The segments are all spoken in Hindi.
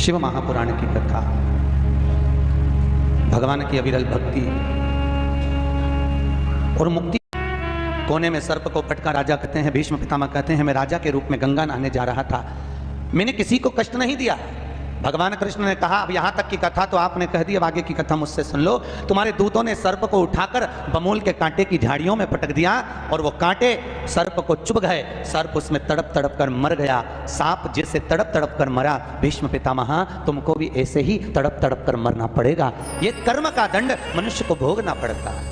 शिव महापुराण की कथा, भगवान की अविरल भक्ति और मुक्ति। कोने में सर्प को पटका राजा कहते हैं, भीष्म पितामह कहते हैं, मैं राजा के रूप में गंगा नहाने जा रहा था, मैंने किसी को कष्ट नहीं दिया। भगवान कृष्ण ने कहा, अब यहां तक की कथा तो आपने कह दी, अब आगे की कथा मुझसे सुन लो। तुम्हारे दूतों ने सर्प को उठाकर बमूल के कांटे की झाड़ियों में पटक दिया और वो कांटे सर्प को चुभ गए, सर्प उसमें तड़प तड़प कर मर गया। सांप जैसे तड़प तड़प कर मरा, भीष्म पितामह तुमको भी ऐसे ही तड़प तड़प कर मरना पड़ेगा। ये कर्म का दंड मनुष्य को भोगना पड़ता है।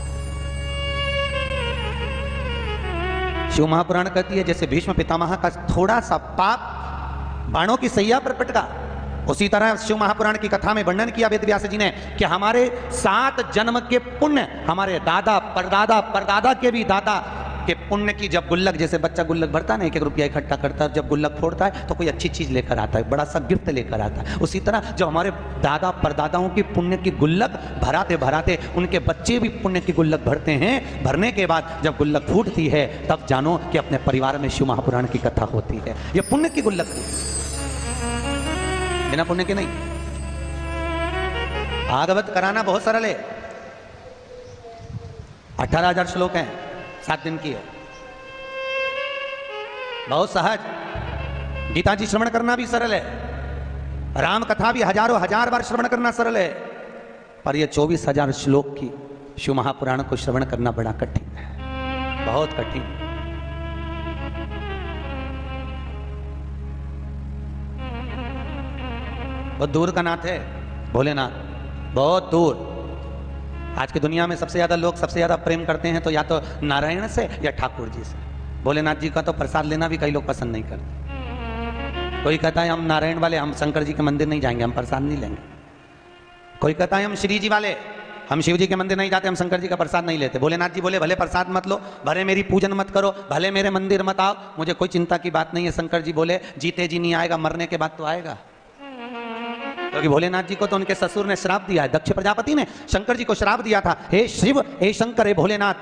शिव महापुराण कहती है, जैसे भीष्म पितामह का थोड़ा सा पाप बाणों की सैया पर पटका, उसी तरह शिव महापुराण की कथा में वर्णन किया वेद व्यास जी ने कि हमारे 7 जन्म के पुण्य, हमारे दादा परदादा के भी दादा के पुण्य की जब गुल्लक, जैसे बच्चा गुल्लक भरता है, 1-1 रुपया इकट्ठा करता है, जब गुल्लक फोड़ता है तो कोई अच्छी चीज लेकर आता है, बड़ा सा गिफ्ट लेकर आता है। उसी तरह जब हमारे दादा परदादाओं की पुण्य की गुल्लक भराते भराते उनके बच्चे भी पुण्य की गुल्लक भरते हैं, भरने के बाद जब गुल्लक फूटती है तब जानो कि अपने परिवार में शिव महापुराण की कथा होती है। यह पुण्य की गुल्लक थी, बिना पुण्य के नहीं। भागवत कराना बहुत सरल है, 18,000 श्लोक हैं, 7 दिन की है, बहुत सहज। गीता जी श्रवण करना भी सरल है, राम कथा भी हजारों हजार बार श्रवण करना सरल है, पर यह 24,000 श्लोक की शिव महापुराण को श्रवण करना बड़ा कठिन है, बहुत कठिन। बहुत दूर का नाथ है भोलेनाथ, बहुत दूर। आज की दुनिया में सबसे ज्यादा लोग सबसे ज्यादा प्रेम करते हैं तो या तो नारायण से या ठाकुर जी से। भोलेनाथ जी का तो प्रसाद लेना भी कई लोग पसंद नहीं करते। कोई कहता है हम नारायण वाले, हम शंकर जी के मंदिर नहीं जाएंगे, हम प्रसाद नहीं लेंगे। कोई कहता है हम श्री जी वाले, हम शिव जी के मंदिर नहीं जाते, हम शंकर जी का प्रसाद नहीं लेते। भोलेनाथ जी बोले, भले प्रसाद मत लो, भले मेरी पूजन मत करो, भले मेरे मंदिर मत आओ, मुझे कोई चिंता की बात नहीं है। शंकर जी बोले, जीते जी नहीं आएगा, मरने के बाद तो आएगा। क्योंकि भोलेनाथ जी को तो उनके ससुर ने श्राप दिया है, दक्ष प्रजापति ने शंकर जी को श्राप दिया था, हे शिव, हे शंकर, हे भोलेनाथ,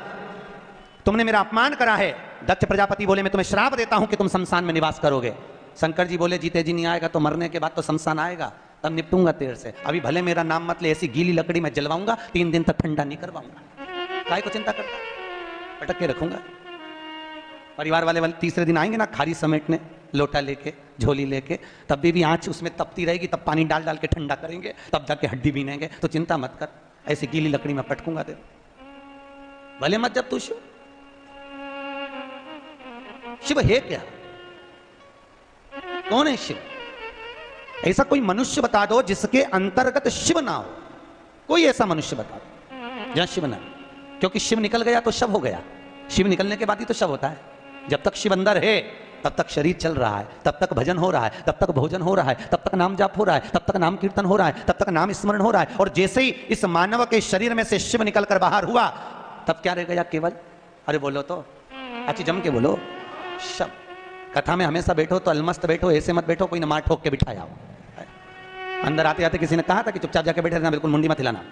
तुमने मेरा अपमान करा है। दक्ष प्रजापति बोले, मैं तुम्हें श्राप देता हूं कि तुम शमशान में निवास करोगे। शंकर जी बोले, जीते जी नहीं आएगा तो मरने के बाद तो शमशान आएगा, तब निपटूंगा तेरे से। अभी भले मेरा नाम मत ले, ऐसी गीली लकड़ी में जलवाऊंगा, 3 दिन तक ठंडा नहीं करवाऊंगा। काय को चिंता करता, पटक के रखूंगा। परिवार वाले तीसरे दिन आएंगे ना खारी समेटने, लोटा लेके, झोली लेके, तब भी आंच उसमें तपती रहेगी, तब पानी डाल डाल के ठंडा करेंगे, तब जाके हड्डी बीनेंगे। तो चिंता मत कर, ऐसी गीली लकड़ी में पटकूंगा तेरे, भले मत जब तू शिव। शिव है क्या? कौन है शिव? ऐसा कोई मनुष्य बता दो जिसके अंतर्गत शिव ना हो। कोई ऐसा मनुष्य बता दो जहां शिव ना, क्योंकि शिव निकल गया तो शव हो गया। शिव निकलने के बाद ही तो शव होता है। जब तक शिव अंदर है तब तक शरीर चल रहा है, तब तक भजन हो रहा है, तब तक भोजन हो रहा है, तब तक नाम जाप हो रहा है, तब तक नाम कीर्तन हो रहा है, तब तक नाम स्मरण हो रहा है। और जैसे ही इस मानव के शरीर में से शिव निकलकर बाहर हुआ, तब क्या रह गया? केवल, अरे बोलो तो, अच्छी जम के बोलो, शव। कथा में हमेशा बैठो तो अलमस्त बैठो, ऐसे मत बैठो कोई न मार ठोक के बिठाया हो। अंदर आते आते किसी ने कहा था कि चुपचाप जाके बैठे रहना, बिल्कुल मुंडी मत हिलाना,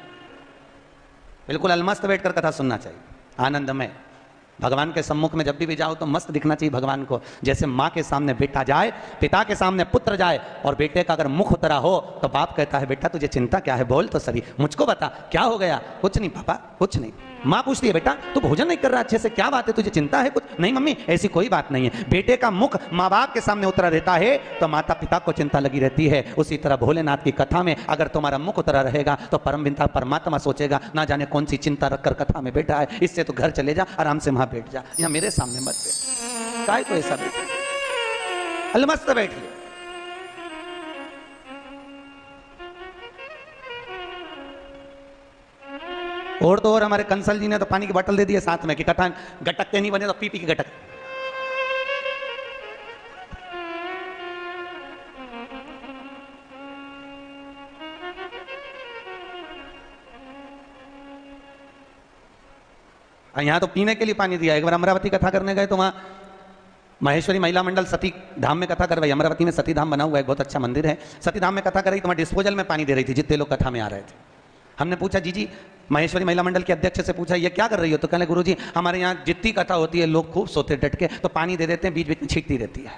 बिल्कुल अलमस्त बैठकर कथा सुनना चाहिए, आनंदमय। भगवान के सम्मुख में जब भी जाओ तो मस्त दिखना चाहिए भगवान को। जैसे माँ के सामने बेटा जाए, पिता के सामने पुत्र जाए, और बेटे का अगर मुख उतरा हो तो बाप कहता है, बेटा तुझे चिंता क्या है, बोल तो सही, मुझको बता क्या हो गया। कुछ नहीं पापा, कुछ नहीं। माँ पूछती है, बेटा तू भोजन नहीं कर रहा अच्छे से, क्या बात है, तुझे चिंता है कुछ? नहीं मम्मी, ऐसी कोई बात नहीं है। बेटे का मुख माँ बाप के सामने उतरा रहता है तो माता पिता को चिंता लगी रहती है। उसी तरह भोलेनाथ की कथा में अगर तुम्हारा मुख उतरा रहेगा तो परम पिता परमात्मा सोचेगा, ना जाने कौन सी चिंता रखकर कथा में बैठा है, इससे तो घर चले जा, आराम से वहां बैठ जा, यहाँ मेरे सामने मत बैठ। काय को ऐसा बैठे, अलमस्त बैठिए। और तो और हमारे कंसल जी ने तो पानी की बोतल दे दी है साथ में कि कथा गटकते नहीं बने तो पी पी के गटक। यहां तो पीने के लिए पानी दिया। एक बार अमरावती कथा करने गए तो वहां महेश्वरी महिला मंडल सती धाम में कथा करवाई। अमरावती में सती धाम बना हुआ है, बहुत अच्छा मंदिर है। सती धाम में कथा कर रही तो वहां डिस्पोजल में पानी दे रही थी जितने लोग कथा में आ रहे थे। हमने पूछा, जी महेश्वरी महिला मंडल के अध्यक्ष से पूछा, ये क्या कर रही हो? तो कहने, गुरुजी हमारे यहाँ जितनी कथा होती है लोग खूब सोते डट के, तो पानी दे देते हैं, बीच बीच में छींटती रहती है।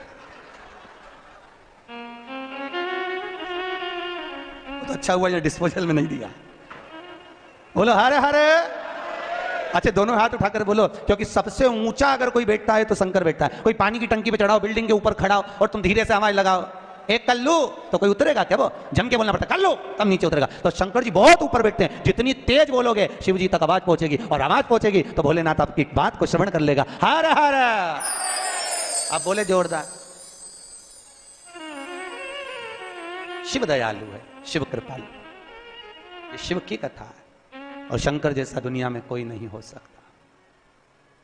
तो अच्छा हुआ ये डिस्पोजल में नहीं दिया। बोलो हरे हरे। अच्छा दोनों हाथ उठाकर बोलो, क्योंकि सबसे ऊंचा अगर कोई बैठता है तो शंकर बैठता है। कोई पानी की टंकी पे चढ़ाओ, बिल्डिंग के ऊपर खड़ा हो और तुम धीरे से आवाज लगाओ एक कल्लू, तो कोई उतरेगा क्या? वो जम के बोलना पड़ता है कल्लू, तब नीचे उतरेगा। तो शंकर जी बहुत ऊपर बैठते हैं, जितनी तेज बोलोगे शिव जी तक आवाज पहुंचेगी, और आवाज पहुंचेगी तो भोलेनाथ आपकी बात को श्रवण कर लेगा। हर हर। अब बोले जोरदार। शिव दयालु है, शिव कृपालु, ये शिव की कथा है, और शंकर जैसा दुनिया में कोई नहीं हो सकता।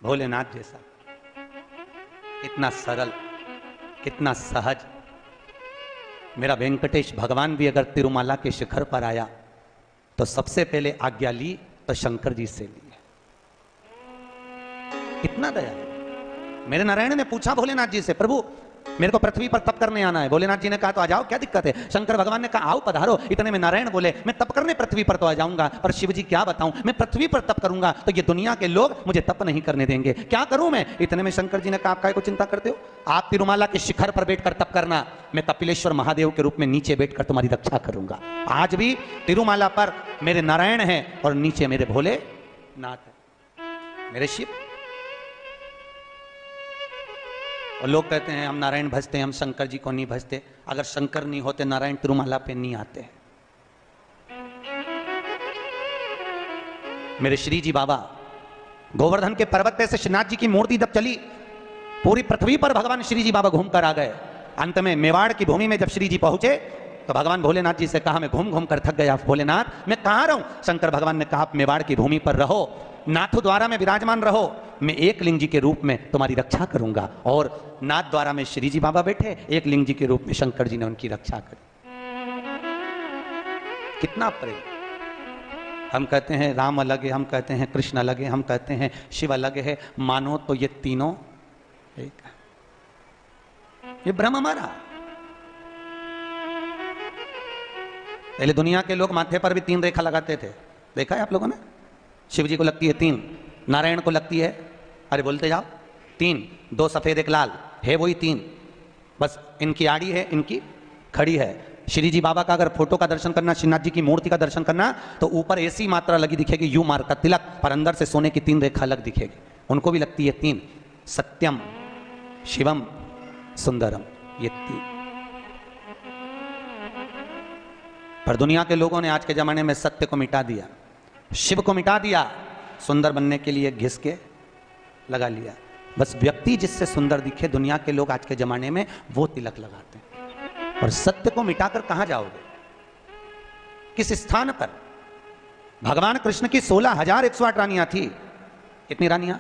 भोलेनाथ जैसा कितना सरल, कितना सहज। मेरा वेंकटेश भगवान भी अगर तिरुमाला के शिखर पर आया तो सबसे पहले आज्ञा ली तो शंकर जी से ली है। कितना दया। मेरे नारायण ने पूछा भोलेनाथ जी से, प्रभु मेरे को पृथ्वी पर तप करने आना है। भोलेनाथ जी ने कहा तो आ जाओ, क्या दिक्कत है? शंकर भगवान ने कहा आओ पधारो। इतने में नारायण बोले मैं तप करने पृथ्वी पर तो आ जाऊंगा, पर शिव जी क्या बताऊं, मैं पृथ्वी पर तप करूंगा तो ये दुनिया के लोग मुझे तप नहीं करने देंगे, क्या करूं मैं? इतने में शंकर जी ने कहा आप काय को चिंता करते हो, आप तिरुमाला के शिखर पर बैठकर तप करना, मैं कपिलेश्वर महादेव के रूप में नीचे बैठकर तुम्हारी रक्षा करूंगा। आज भी तिरुमाला पर मेरे नारायण हैं और नीचे मेरे भोलेनाथ है, मेरे शिव। और लोग कहते हैं हम नारायण भजते हैं, हम शंकर जी को नहीं भजते। अगर शंकर नहीं होते नारायण तिरुमाला पे नहीं आते। मेरे श्री जी बाबा गोवर्धन के पर्वत पे से श्रीनाथ जी की मूर्ति जब चली, पूरी पृथ्वी पर भगवान श्री जी बाबा घूम कर आ गए। अंत में मेवाड़ की भूमि में जब श्री जी पहुंचे तो भगवान भोलेनाथ जी से कहा मैं घूम घूम कर थक गया, भोलेनाथ मैं कहां रहूं? शंकर भगवान ने कहा मेवाड़ की भूमि पर रहो, नाथ द्वारा में विराजमान रहो, मैं एक लिंग जी के रूप में तुम्हारी रक्षा करूंगा। और नाथ द्वारा में श्री जी बाबा बैठे, एक लिंग जी के रूप में शंकर जी ने उनकी रक्षा करी। कितना प्रेम। हम कहते हैं राम अलग है, हम कहते हैं कृष्ण अलग है, हम कहते हैं शिव अलग है, मानो तो ये तीनों एक है। ये भ्रम हमारा। पहले दुनिया के लोग माथे पर भी 3 रेखा लगाते थे, देखा है आप लोगों ने? शिव जी को लगती है 3, नारायण को लगती है, अरे बोलते जाओ 3, 2 सफेद 1 लाल, है वही 3, बस इनकी आड़ी है, इनकी खड़ी है। श्री जी बाबा का अगर फोटो का दर्शन करना, श्रीनाथ जी की मूर्ति का दर्शन करना, तो ऊपर ऐसी मात्रा लगी दिखेगी यू मार्ग का तिलक, पर अंदर से सोने की 3 रेखा अलग दिखेगी। उनको भी लगती है 3, सत्यम शिवम सुंदरम, ये 3। पर दुनिया के लोगों ने आज के जमाने में सत्य को मिटा दिया, शिव को मिटा दिया, सुंदर बनने के लिए घिस के लगा लिया। बस व्यक्ति जिससे सुंदर दिखे दुनिया के लोग आज के जमाने में वो तिलक लगाते हैं। और सत्य को मिटाकर कहां जाओगे? किस स्थान पर? भगवान कृष्ण की 16,108 रानियां थी। कितनी रानियां?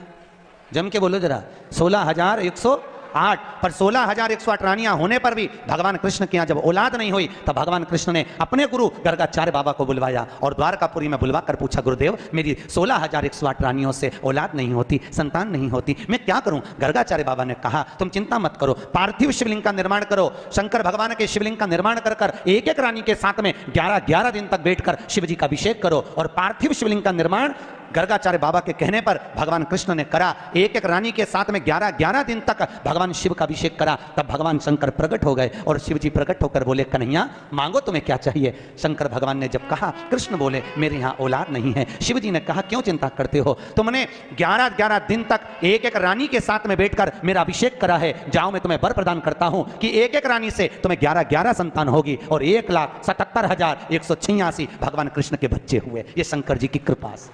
जम के बोलो जरा। 16,108। पर 16,108 रानियां होने पर भी भगवान कृष्ण के यहां जब औलाद नहीं हुई तब भगवान कृष्ण ने अपने गुरु गर्गाचार्य बाबा को बुलवाया और द्वारकापुरी में बुलवा कर पूछा, गुरुदेव मेरी 16,108 रानियों से औलाद नहीं होती, संतान नहीं होती, मैं क्या करूं? गर्गाचार्य बाबा ने कहा तुम चिंता मत करो, पार्थिव शिवलिंग का निर्माण करो। शंकर भगवान के शिवलिंग का निर्माण कर एक एक रानी के साथ में 11-11 दिन तक बैठकर शिव जी का अभिषेक करो। और पार्थिव शिवलिंग का निर्माण गर्गाचार्य बाबा के कहने पर भगवान कृष्ण ने करा। एक एक रानी के साथ में 11-11 दिन तक भगवान शिव का अभिषेक करा। तब भगवान शंकर प्रकट हो गए और शिव जी प्रकट होकर बोले, कन्हैया मांगो तुम्हें क्या चाहिए? शंकर भगवान ने जब कहा, कृष्ण बोले मेरे यहाँ औलाद नहीं है। शिव जी ने कहा क्यों चिंता करते हो? तुमने 11-11 दिन तक एक एक रानी के साथ में बैठकर मेरा अभिषेक करा है। जाओ मैं तुम्हें वर प्रदान करता हूं कि एक एक रानी से तुम्हें 11-11 संतान होगी। और 1,77,186 भगवान कृष्ण के बच्चे हुए। ये शंकर जी की कृपा से।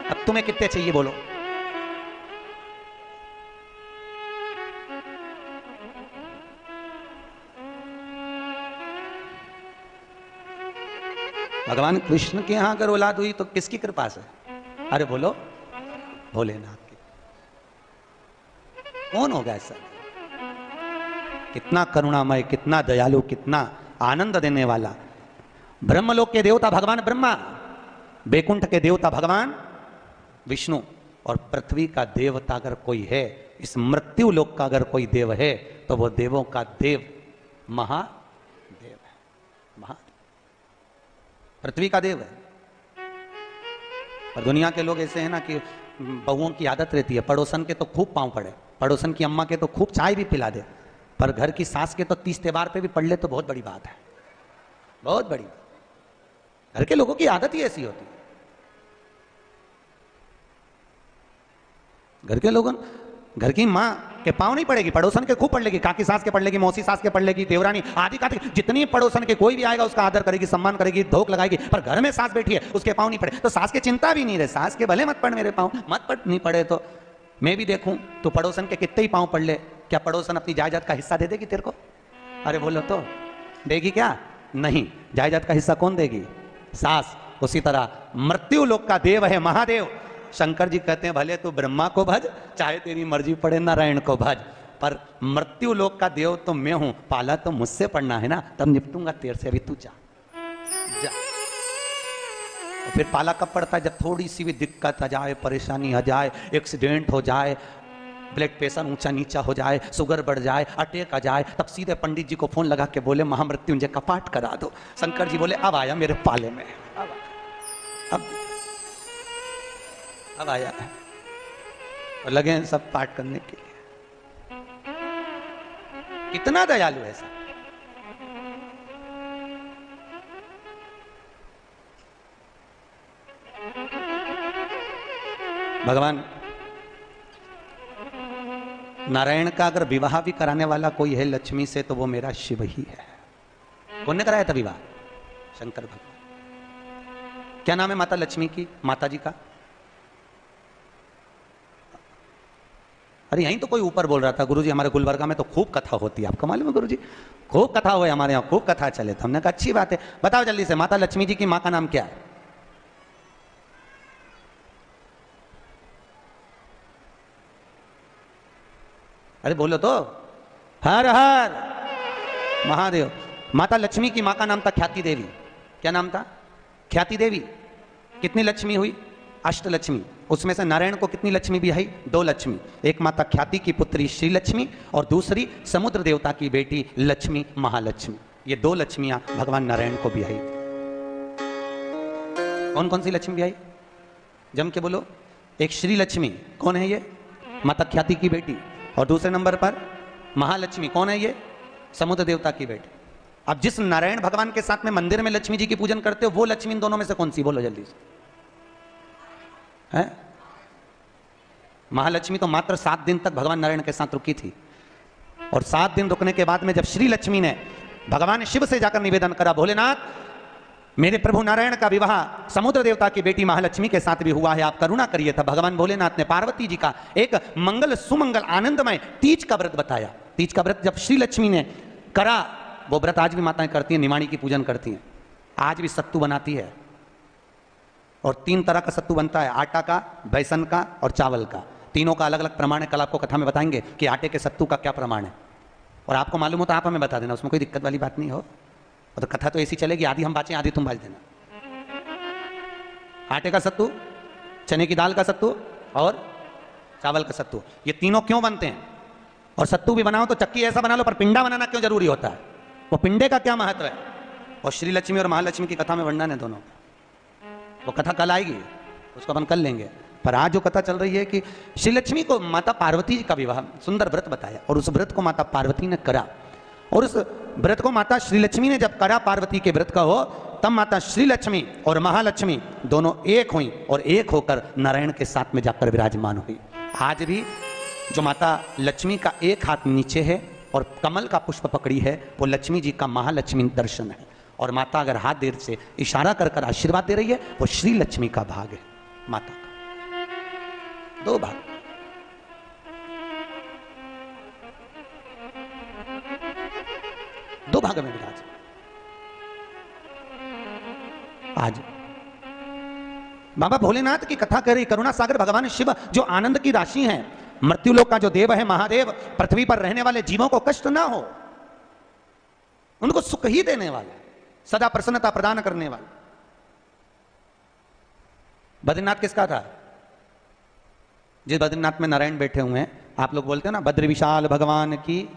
अब तुम्हें कितने चाहिए बोलो? भगवान कृष्ण के यहां अगर औलाद हुई तो किसकी कृपा से? अरे बोलो, भोलेनाथ की। कौन होगा ऐसा? कितना करुणामय, कितना दयालु, कितना आनंद देने वाला। ब्रह्मलोक के देवता भगवान ब्रह्मा, बैकुंठ के देवता भगवान विष्णु, और पृथ्वी का देवता अगर कोई है, इस मृत्यु लोक का अगर कोई देव है तो वो देवों का देव महादेव है। महादेव पृथ्वी का देव है। पर दुनिया के लोग ऐसे हैं ना कि बहुओं की आदत रहती है, पड़ोसन के तो खूब पांव पड़े, पड़ोसन की अम्मा के तो खूब चाय भी पिला दे, पर घर की सास के तो 30 त्योहार पे भी पढ़ ले तो बहुत बड़ी बात है। बहुत बड़ी। घर के लोगों की आदत ही ऐसी होती है। घर के लोगों, घर की माँ के पाँव नहीं पड़ेगी, पड़ोसन के खूब पढ़ लेगी, काकी सास के पढ़ लेगी, मौसी सास के पढ़ लेगी, देवरानी आदि का जितनी पड़ोसन के कोई भी आएगा उसका आदर करेगी, सम्मान करेगी, धोख लगाएगी। पर घर में सास बैठी है, उसके पाँव नहीं पड़े तो सास की चिंता भी नहीं रहे, सास के भले मत पड़ मेरे पाँव, मत पड़, नहीं पड़े तो मैं भी देखूं तो पड़ोसन के कितने ही पाँव पड़ ले, क्या पड़ोसन अपनी जायदाद का हिस्सा दे देगी तेरे को? अरे बोलो तो, देगी क्या? नहीं। जायदाद का हिस्सा कौन देगी? सास। उसी तरह मृत्यु लोक का देव है महादेव। शंकर जी कहते हैं भले तू ब्रह्मा को भज, चाहे तेरी मर्जी पड़े नारायण को भज, पर मृत्यु लोक का देव तो मैं हूं, पाला तो मुझसे पड़ना है ना, तब निपटूंगा तेरे से, अभी तू जा जा। और फिर पाला कब पड़ता है? जब थोड़ी सी भी दिक्कत आ जाए, परेशानी आ जाए, एक्सीडेंट हो जाए, ब्लड प्रेशर ऊंचा नीचा हो जाए, शुगर बढ़ जाए, अटैक आ जाए, तब सीधे पंडित जी को फोन लगा के बोले महामृत्युंजय का पाठ करा दो। शंकर जी बोले अब आया मेरे पाले में, अब आया, और लगे हैं सब पाठ करने के लिए। कितना दयालु है सब। भगवान नारायण का अगर विवाह भी कराने वाला कोई है लक्ष्मी से तो वो मेरा शिव ही है। कौन ने कराया था विवाह? शंकर भगवान। क्या नाम है माता लक्ष्मी की, माता जी का? अरे यहीं तो कोई ऊपर बोल रहा था गुरुजी हमारे गुलबर्गा में तो खूब कथा होती है, आपको मालूम है गुरुजी? खूब कथा हुआ है हमारे यहाँ, खूब कथा चले। तो हमने कहा अच्छी बात है, बताओ जल्दी से माता लक्ष्मी जी की माँ का नाम क्या है? अरे बोलो तो। हर हर महादेव। माता लक्ष्मी की माँ का नाम था ख्याति देवी। क्या नाम था? ख्याति देवी। कितनी लक्ष्मी हुई? अष्टलक्ष्मी। उसमें से नारायण को कितनी लक्ष्मी भी आई? 2 लक्ष्मी। एक माता ख्याति की पुत्री श्री लक्ष्मी और दूसरी समुद्र देवता की बेटी लक्ष्मी महालक्ष्मी। ये 2 लक्ष्मियां भगवान नारायण को भी आई। कौन कौन सी लक्ष्मी भी आई? जम के बोलो। एक श्री लक्ष्मी, कौन है ये? माता ख्याति की बेटी। और दूसरे नंबर पर महालक्ष्मी, कौन है ये? समुद्र देवता की बेटी। अब जिस नारायण भगवान के साथ में मंदिर में लक्ष्मी जी की पूजन करते हो वो लक्ष्मी इन दोनों में से कौन सी? बोलो जल्दी से। है? महालक्ष्मी तो मात्र 7 दिन तक भगवान नारायण के साथ रुकी थी, और 7 दिन रुकने के बाद में जब श्री लक्ष्मी ने भगवान शिव से जाकर निवेदन करा, भोलेनाथ मेरे प्रभु नारायण का विवाह समुद्र देवता की बेटी महालक्ष्मी के साथ भी हुआ है, आप करुणा करिए। था भगवान भोलेनाथ ने पार्वती जी का एक मंगल सुमंगल आनंदमय तीज का व्रत बताया। तीज का व्रत जब श्री लक्ष्मी ने करा, वो व्रत आज भी माताएं करती हैं, निमाणी की पूजन करती हैं, आज भी सत्तू बनाती है, और 3 तरह का सत्तू बनता है, आटा का, बेसन का और चावल का। तीनों का अलग अलग प्रमाण है, कल आपको कथा में बताएंगे कि आटे के सत्तू का क्या प्रमाण है, और आपको मालूम हो तो आप हमें बता देना, उसमें कोई दिक्कत वाली बात नहीं हो। और तो कथा तो ऐसी चलेगी, आधी हम बाँचें आधी तुम बाज देना। आटे का सत्तू, चने की दाल का सत्तू और चावल का सत्तू, ये तीनों क्यों बनते हैं? और सत्तू भी बनाओ तो चक्की ऐसा बना लो, पर पिंडा बनाना क्यों जरूरी होता है? वो पिंडे का क्या महत्व है? और श्री लक्ष्मी और महालक्ष्मी की कथा में वर्णन है दोनों। वो कथा कल आएगी, उसको अपन कर लेंगे। पर आज जो कथा चल रही है कि श्री लक्ष्मी को माता पार्वती जी का विवाह, सुंदर व्रत बताया, और उस व्रत को माता पार्वती ने करा। और उस व्रत को माता श्री लक्ष्मी ने जब करा, पार्वती के व्रत का हो, तब माता श्री लक्ष्मी और महालक्ष्मी दोनों एक हुई, और एक होकर नारायण के साथ में जाकर विराजमान हुई। आज भी जो माता लक्ष्मी का एक हाथ नीचे है और कमल का पुष्प पकड़ी है, वो लक्ष्मी जी का महालक्ष्मी दर्शन है। और माता अगर हाथ देर से इशारा कर कर आशीर्वाद दे रही है, वो श्री लक्ष्मी का भाग है। माता का 2 भाग। दो भाग में विराज। आज बाबा भोलेनाथ की कथा कर रही करुणा सागर भगवान शिव जो आनंद की राशि हैं, मृत्युलोक का जो देव है महादेव, पृथ्वी पर रहने वाले जीवों को कष्ट ना हो, उनको सुख ही देने वाला, सदा प्रसन्नता प्रदान करने वाला। बद्रीनाथ किसका था? जिस बद्रीनाथ में नारायण बैठे हुए हैं, आप लोग बोलते हो ना बद्री विशाल भगवान की,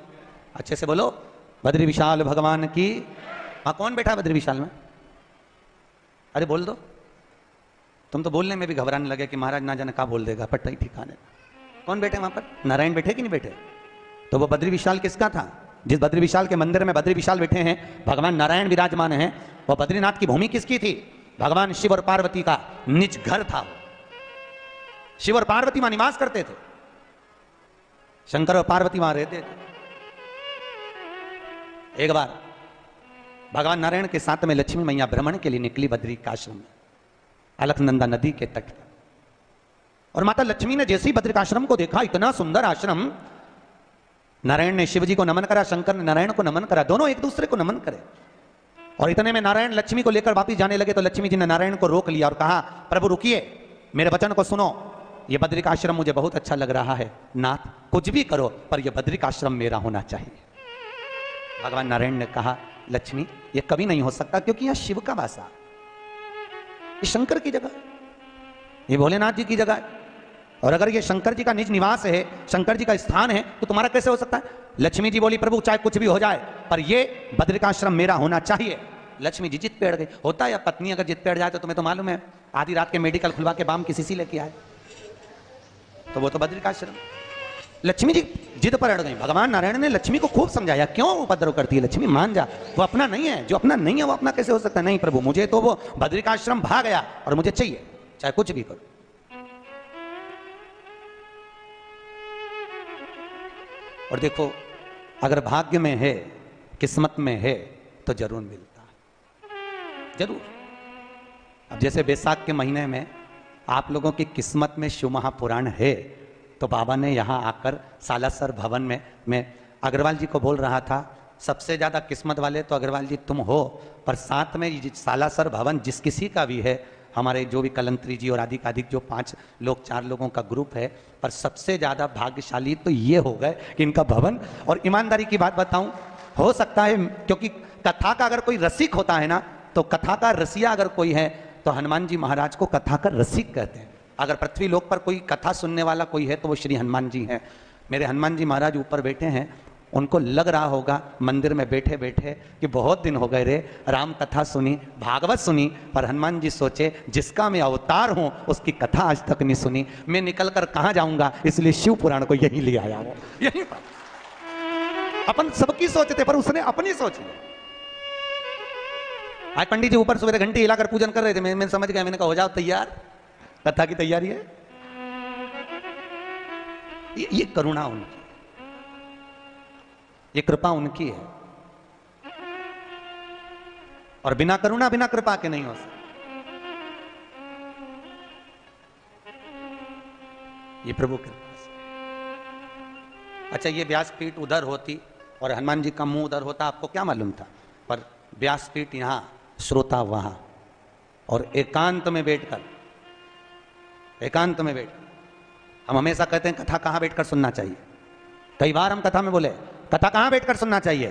अच्छे से बोलो, बद्री विशाल भगवान की। हाँ, कौन बैठा है बद्री विशाल में? अरे बोल दो। तुम तो बोलने में भी घबराने लगे कि महाराज ना जाने क्या बोल देगा, पट्टा ही ठिकाने। कौन बैठे वहां पर? नारायण बैठे कि नहीं बैठे? तो वो बद्री विशाल किसका था? जिस बद्री विशाल के मंदिर में बद्री विशाल बैठे हैं, भगवान नारायण विराजमान हैं, वो बद्रीनाथ की भूमि किसकी थी? भगवान शिव और पार्वती का निज घर था। शिव और पार्वती वहां निवास करते थे, शंकर और पार्वती वहां रहते थे। एक बार भगवान नारायण के साथ में लक्ष्मी मैया भ्रमण के लिए निकली बद्री का आश्रम में, अलकनंदा नदी के तट पर। और माता लक्ष्मी ने जैसे ही बद्रिकाश्रम को देखा, इतना सुंदर आश्रम, नारायण ने शिव जी को नमन करा, शंकर ने नारायण को नमन करा, दोनों एक दूसरे को नमन करे। और इतने में नारायण लक्ष्मी को लेकर वापिस जाने लगे तो लक्ष्मी जी ने नारायण को रोक लिया और कहा, प्रभु रुकिए, मेरे वचन को सुनो, यह बद्रिकाश्रम मुझे बहुत अच्छा लग रहा है, नाथ कुछ भी करो पर यह बद्रिकाश्रम मेरा होना चाहिए। भगवान नारायण ने कहा, लक्ष्मी यह कभी नहीं हो सकता, क्योंकि यह शिव का वासा, ये शंकर की जगह, ये भोलेनाथ जी की जगह है, और अगर ये शंकर जी का निज निवास है, शंकर जी का स्थान है, तो तुम्हारा कैसे हो सकता है? लक्ष्मी जी बोली, प्रभु चाहे कुछ भी हो जाए पर ये बद्रिकाश्रम मेरा होना चाहिए। लक्ष्मी जी जिद पे अड़ गई। होता है या पत्नी अगर जिद पे अड़ जाए तो तुम्हें तो मालूम है, आधी रात के मेडिकल खुलवा के बाम की शीशी लेके आए, तो वो तो बद्रिकाश्रम। लक्ष्मी जी जिद पर अड़ गई। भगवान नारायण ने लक्ष्मी को खूब समझाया, क्यों उपद्रव करती है लक्ष्मी, मान जा, वो अपना नहीं है, जो अपना नहीं है वो अपना कैसे हो सकता है? नहीं प्रभु, मुझे तो वो बद्रिकाश्रम भाग गया और मुझे चाहिए, चाहे कुछ भी करो। और देखो, अगर भाग्य में है, किस्मत में है, तो जरूर मिलता है, जरूर। अब जैसे बैसाख के महीने में आप लोगों की किस्मत में शिव महापुराण है, तो बाबा ने यहाँ आकर सालासर भवन में, मैं अग्रवाल जी को बोल रहा था, सबसे ज्यादा किस्मत वाले तो अग्रवाल जी तुम हो, पर साथ में सालासर भवन जिस किसी का भी है, हमारे जो भी कलंत्री जी और अधिक जो 5 लोग 4 लोगों का ग्रुप है, पर सबसे ज्यादा भाग्यशाली तो ये हो गए कि इनका भवन। और ईमानदारी की बात बताऊं, हो सकता है क्योंकि कथा का अगर कोई रसिक होता है ना, तो कथा का रसिया अगर कोई है तो हनुमान जी महाराज को कथा का रसिक कहते हैं। अगर पृथ्वी लोक पर कोई कथा सुनने वाला कोई है तो वो श्री हनुमान जी हैं। मेरे हनुमान जी महाराज ऊपर बैठे हैं, उनको लग रहा होगा मंदिर में बैठे बैठे कि बहुत दिन हो गए रे, राम कथा सुनी, भागवत सुनी, पर हनुमान जी सोचे जिसका मैं अवतार हूं उसकी कथा आज तक नहीं सुनी, मैं निकल कर कहां जाऊंगा, इसलिए शिव पुराण को यही ले आया हूं। यही अपन सबकी सोचते पर उसने अपनी सोच ली। आज पंडित जी ऊपर सुबह घंटी हिलाकर पूजन कर रहे थे, मैं समझ गया, मैंने कहा हो जाओ तैयार, कथा की तैयारी है। ये करुणा उनकी, ये कृपा उनकी है, और बिना करुणा बिना कृपा के नहीं हो सकता। ये प्रभु कृपा से। अच्छा, ये व्यासपीठ उधर होती और हनुमान जी का मुंह उधर होता, आपको क्या मालूम था? पर व्यासपीठ यहां, श्रोता वहां, और एकांत में बैठकर, एकांत में बैठ, हम हमेशा कहते हैं कथा कहां बैठकर सुनना चाहिए। कई बार हम कथा में बोले कथा कहां बैठकर सुनना चाहिए,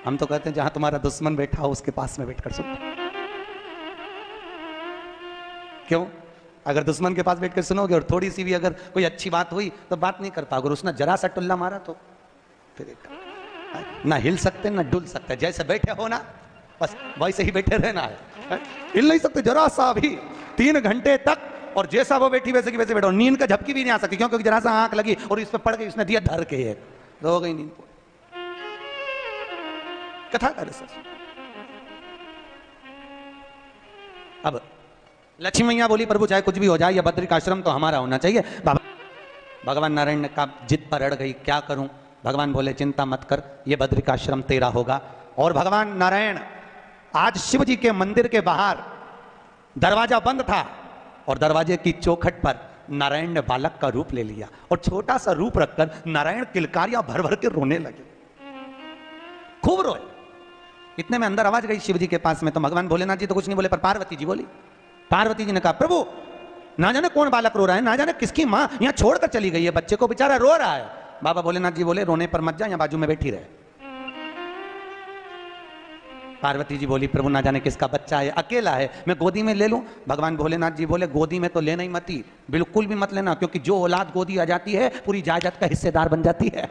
हम तो कहते हैं जहां तुम्हारा दुश्मन बैठा हो उसके पास में बैठकर सुनो। क्यों? अगर दुश्मन के पास बैठकर सुनोगे और थोड़ी सी भी अगर कोई अच्छी बात हुई तो बात नहीं कर पाओगे, उसने जरा सा टुल्ला मारा तो फिर ना हिल सकते ना डुल सकते, जैसे बैठे हो ना बस वैसे ही बैठे रहना है, हिल नहीं सकते जरा सा भी 3 घंटे तक, और जैसा वो बैठी वैसे की वैसे बैठो, नींद का झपकी भी नहीं आ सकती, क्योंकि जरा सा आंख लगी और इस पे पड़ गई, उसने दिया धर के, तो हो गई नींद। कथा करे सर। अब लक्ष्मी मैया बोली, प्रभु चाहे कुछ भी हो जाए, या बद्रिकाश्रम तो हमारा होना चाहिए। बाबा भगवान नारायण ने कहा, जिद पर अड़ गई, क्या करूं? भगवान बोले, चिंता मत कर, ये बद्रिकाश्रम तेरा होगा। और भगवान नारायण आज शिव जी के मंदिर के बाहर दरवाजा बंद था, और दरवाजे की चौखट पर नारायण ने बालक का रूप ले लिया, और छोटा सा रूप रखकर नारायण किलकारियां भर भर के रोने लगे, खूब रोए। इतने में अंदर आवाज गई शिव जी के पास में, तो भगवान भोलेनाथ जी तो कुछ नहीं बोले, पर पार्वती जी बोली। पार्वती जी ने कहा, प्रभु ना जाने कौन बालक रो रहा है, ना जाने किसकी माँ यहाँ छोड़कर चली गई है, बच्चे को बेचारा रो रहा है। बाबा भोलेनाथ जी बोले, रोने पर मत जा, यहाँ बाजू में बैठी रहे। पार्वती जी बोली, प्रभु ना जाने किसका बच्चा है, अकेला है, मैं गोदी में ले लूं? भगवान भोलेनाथ जी बोले, गोदी में तो लेना ही मत, बिल्कुल भी मत लेना, क्योंकि जो औलाद गोदी आ जाती है पूरी जायदाद का हिस्सेदार बन जाती है,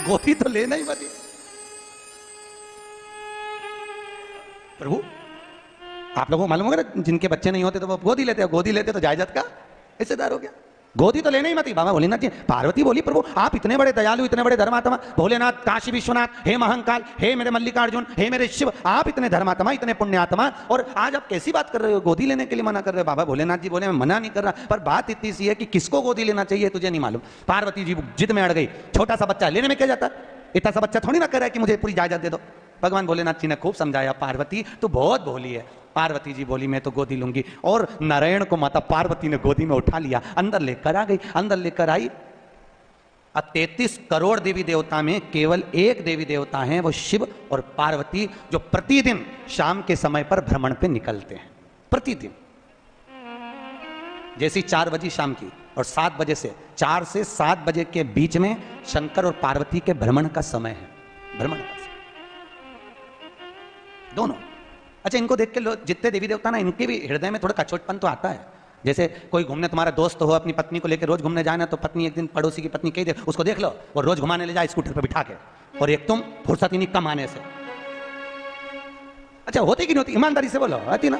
गोदी तो लेना ही मत। प्रभु आप लोगों को मालूम होगा, जिनके बच्चे नहीं होते तो वो गोदी लेते हैं, गोदी लेते तो जायदाद का हिस्सेदार हो गया। गोदी तो लेने ही मत। बाबा भोलेनाथ जी, पार्वती बोली प्रभु आप इतने बड़े दयालु, इतने बड़े धर्मात्मा, भोलेनाथ, काशी विश्वनाथ, हे महाकाल, हे मेरे मल्लिकार्जुन, हे मेरे शिव, आप इतने धर्मात्मा, इतने पुण्यात्मा, और आज आप कैसी बात कर रहे हो, गोदी लेने के लिए मना कर रहे हो। बाबा भोलेनाथ जी बोले मैं मना नहीं कर रहा, पर बात इतनी सी है कि किसको गोदी लेना चाहिए तुझे नहीं मालूम। पार्वती जी जिद में अड़ गई, छोटा सा बच्चा लेने में क्या जाता, इतना सा बच्चा थोड़ी ना कर रहा है कि मुझे पूरी इजाजत दे दो। भगवान भोलेनाथ जी ने खूब समझाया, पार्वती तू बहुत भोली है। पार्वती जी बोली मैं तो गोदी लूंगी, और नारायण को माता पार्वती ने गोदी में उठा लिया, अंदर लेकर आ गई। अंदर लेकर आई। अब 33 करोड़ देवी देवता में केवल एक देवी देवता हैं, वो शिव और पार्वती, जो प्रतिदिन शाम के समय पर भ्रमण पे निकलते हैं। प्रतिदिन जैसी 4 बजे शाम की और 7 बजे से 4 से 7 बजे के बीच में शंकर और पार्वती के भ्रमण का समय है। भ्रमण का समय दोनों। अच्छा, इनको देख के लोग, जितने देवी देवता ना, इनके भी हृदय में थोड़ा कचोटपन तो आता है। जैसे कोई घूमने, तुम्हारा दोस्त हो, अपनी पत्नी को लेकर रोज घूमने जाना, तो पत्नी एक दिन पड़ोसी की पत्नी कही दे उसको देख लो, वो रोज घुमाने ले जाए स्कूटर पर बिठा के, और एक तुम फुर्सत ही नहीं कमाने से। अच्छा, होती कि नहीं होती, ईमानदारी से बोलो, आती ना,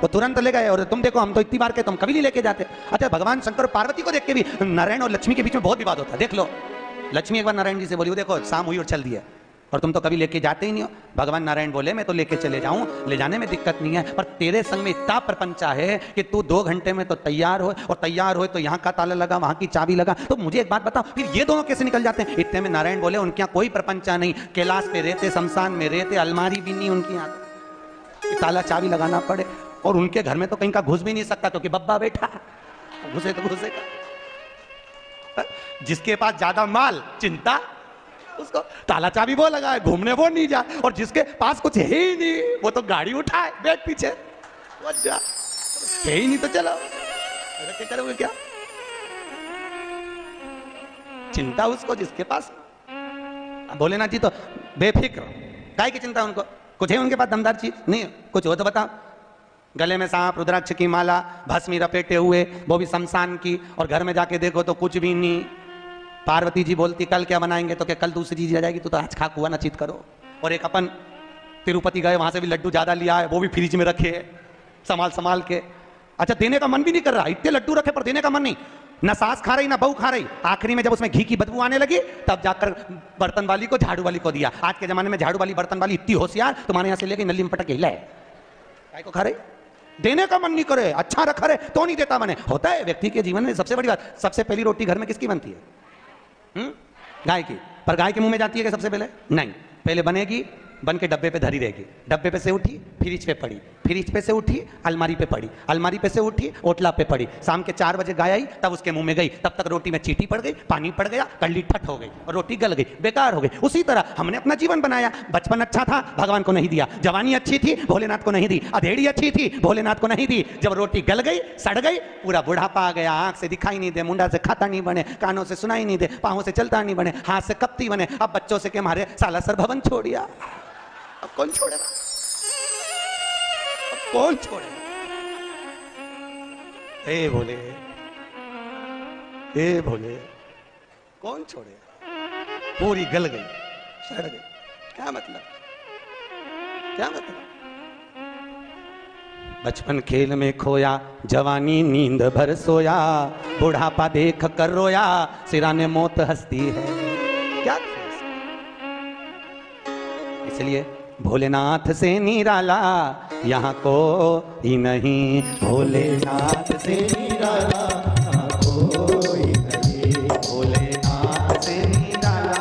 वो तुरंत ले गए, और तुम देखो हम तो इतनी बार के तुम कभी नहीं लेके जाते। अच्छा, भगवान शंकर और पार्वती को देख के भी नारायण और लक्ष्मी के बीच में बहुत विवाद होता है। देख लो, लक्ष्मी एक बार नारायण जी से बोली, देखो शाम हुई और चल दी है, और तुम तो कभी लेके जाते ही नहीं हो। भगवान नारायण बोले मैं तो लेके चले जाऊं, ले जाने में दिक्कत नहीं है, पर तेरे संग में इतना प्रपंचा है कि तू 2 घंटे में तो तैयार हो, और तैयार हो तो यहाँ का ताला लगा, वहां की चाबी लगा, तो मुझे एक बात बताओ, फिर ये दोनों कैसे निकल जाते हैं। इतने में नारायण बोले उनके यहाँ कोई प्रपंचा नहीं, कैलाश पे रहते, शमशान में रहते, अलमारी भी नहीं उनकी यहाँ, ताला चाबी लगाना पड़े, और उनके घर में तो कहीं का घुस भी नहीं सकता क्योंकि बब्बा बैठा, घुसे तो घुसेगा। जिसके पास ज्यादा माल, चिंता उसको, ताला चाबी वो लगा है, घूमने वो नहीं जा, और जिसके पास कुछ है ही नहीं वो तो गाड़ी उठाए बैठ पीछे, वो जा है ही नहीं तो चलो, क्या करोगे, क्या चिंता उसको जिसके पास। भोलेनाथ जी तो बेफिक्र, काय की चिंता उनको, कुछ है उनके पास दमदार चीज नहीं, कुछ हो तो बताओ। गले में सांप, रुद्राक्ष की माला, भस्मी रपेटे हुए, वो भी शमशान की, और घर में जाके देखो तो कुछ भी नहीं। पार्वती जी बोलती कल क्या बनाएंगे, तो क्या कल दूसरी चीज आ जाएगी, तो आज खा कुआ ना चित करो। और एक अपन तिरुपति गए, वहां से भी लड्डू ज्यादा लिया है, वो भी फ्रिज में रखे संभाल संभाल के। अच्छा, देने का मन भी नहीं कर रहा, इतने लड्डू रखे पर देने का मन नहीं, ना सास खा रही ना बहू खा रही। आखिरी में जब उसमें घी की बदबू आने लगी, तब जाकर बर्तन वाली को, झाड़ू वाली को दिया। आज के जमाने में झाड़ू वाली, बर्तन वाली इतनी होशियार, तुम्हारे यहाँ से लेके नली में पटक के हिलाए, काय को खा रही, देने का मन नहीं करे, अच्छा रखा रहे तो नहीं देता। मने होता है व्यक्ति के जीवन में सबसे बड़ी बात, सबसे पहली रोटी घर में किसकी बनती है, गाय की, पर गाय के मुंह में जाती है कि सबसे पहले नहीं, पहले बनेगी, बन के डब्बे पे धरी रहेगी, डब्बे पे से उठी फ्रिज पे पड़ी, फ्रिज पे से उठी अलमारी पे पड़ी, अलमारी पे से उठी ओटला पे पड़ी, शाम के 4 बजे गाय आई तब उसके मुंह में गई, तब तक रोटी में चींटी पड़ गई, पानी पड़ गया, कड़ली ठट हो गई और रोटी गल गई, बेकार हो गई। उसी तरह हमने अपना जीवन बनाया, बचपन अच्छा था भगवान को नहीं दिया, जवानी अच्छी थी भोलेनाथ को नहीं दी, अधेड़ी अच्छी थी भोलेनाथ को नहीं दी, जब रोटी गल गई, सड़ गई, पूरा बुढ़ापा आ गया, आंख से दिखाई नहीं दे, मुंडा से खाता नहीं बने, कानों से सुनाई नहीं दे, पाँवों से चलता नहीं बने, हाथ से कपती बने। अब बच्चों से के मारे साला सर भवन छोड़ दिया, अब कौन छोड़ेगा, अब कौन छोड़ेगा। हे भोले, हे भोले, कौन छोड़ेगा। पूरी गल गई, सड़ गई, क्या मतलब, क्या मतलब। बचपन खेल में खोया, जवानी नींद भर सोया, बुढ़ापा देख कर रोया, सिराने मौत हंसती है, क्या। इसलिए भोलेनाथ से निराला यहाँ को ही नहीं, भोलेनाथ से निराला यहाँ कोई नहीं, भोलेनाथ से निराला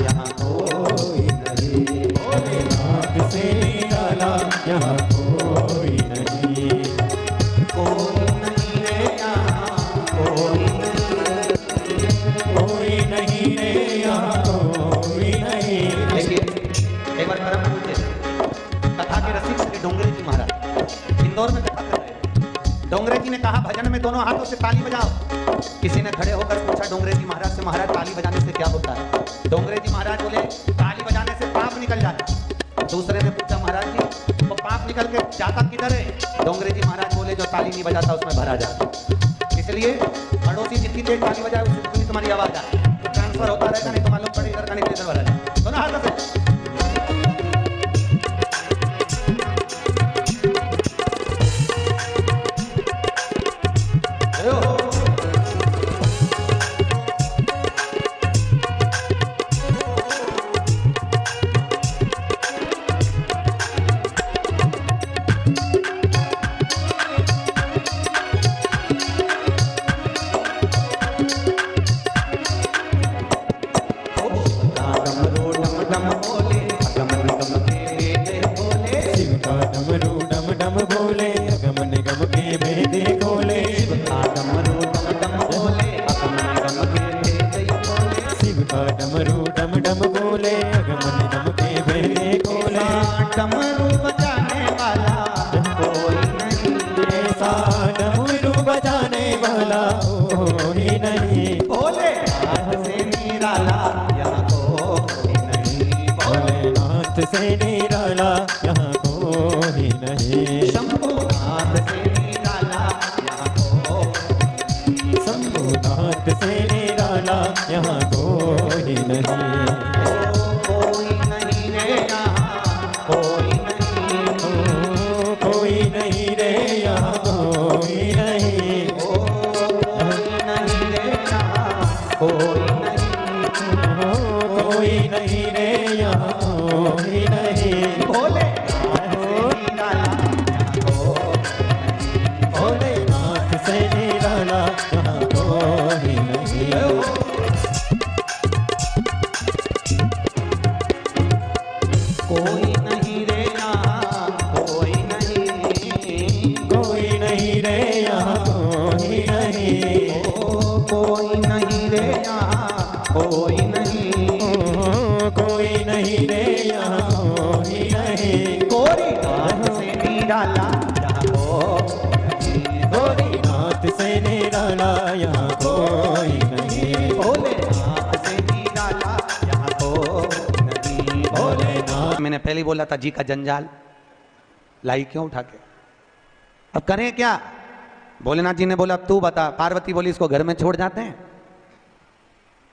यहाँ कोई नहीं, भोलेनाथ से निराला यहाँ कोई नहीं, कोई नहीं रे यहाँ, कोई नहीं रे यहाँ, कोई नहीं। देखिए एक बार परम कथा के रसिक श्री डोंगरे जी महाराज इंदौर में कथा कर रहे हैं। डोंगरे जी ने कहा भजन में दोनों हाथों से ताली बजाओ। किसी ने खड़े होकर पूछा डोंगरे जी महाराज से, महाराज ताली बजाने से क्या होता है। डोंगरे जी महाराज बोले ताली बजाने से पाप निकल जाता। दूसरे ने पूछा महाराज जी वो पाप निकल के जाता किधर है। डोंगरे जी महाराज बोले जो ताली नहीं बजाता उसमें भरा जाता। इसलिए पड़ोसी जितनी देर ताली बजाए उससे तुम्हारी आवाज आए, ट्रांसफर होता रहेगा, नहीं तो मालूम पड़े इधर का नहीं इधर भरा जाए। दोनों हाथों से बोले अगम निगम के भेद खोले। शिव का डमरू डम डम बोले अगम निगम के भेद खोले। शिव का डमरू डम डम बोले अगम निगम के भेद खोले। शिव का डमरू डम डम बोले अगम निगम के भेद खोले। डमरू बजाने वाला कोई नहीं, ऐसा डमरू बजाने वाला कोई नहीं। भोलेनाथ से निराला यहाँ कोई नहीं। भोलेनाथ से निराला यहाँ कोई नहीं। शंभुनाथ से निराला यहाँ कोई, शंभुनाथ से निराला यहाँ कोई नहीं। कोई नहीं रे यहाँ कोई नहीं, कोई नहीं रे यहाँ कोई नहीं। कोई नहीं रे यहाँ कोई नहीं, कोई नहीं रे यहाँ कोई नहीं। भोलेनाथ से निराला यहाँ कोई, भोलेनाथ से निराला यहाँ कोई नहीं। कोई नहीं रे यहाँ कोई नहीं, कोई नहीं रे यहाँ कोई नहीं। कोई नहीं रे यहाँ कोई नहीं, कोई नहीं रे यहाँ कोई नहीं। गोरीनाथ से निराला यहाँ कोई, भोलेनाथ से निराला यहाँ कोई नहीं। भोलेनाथ से निराला यहाँ कोई नहीं। भोलेनाथ मैंने पहले ही बोला था जी का जंजाल लाई क्यों उठा के, अब करें क्या? भोलेनाथ जी ने बोला अब तू बता। पार्वती बोली इसको घर में छोड़ जाते हैं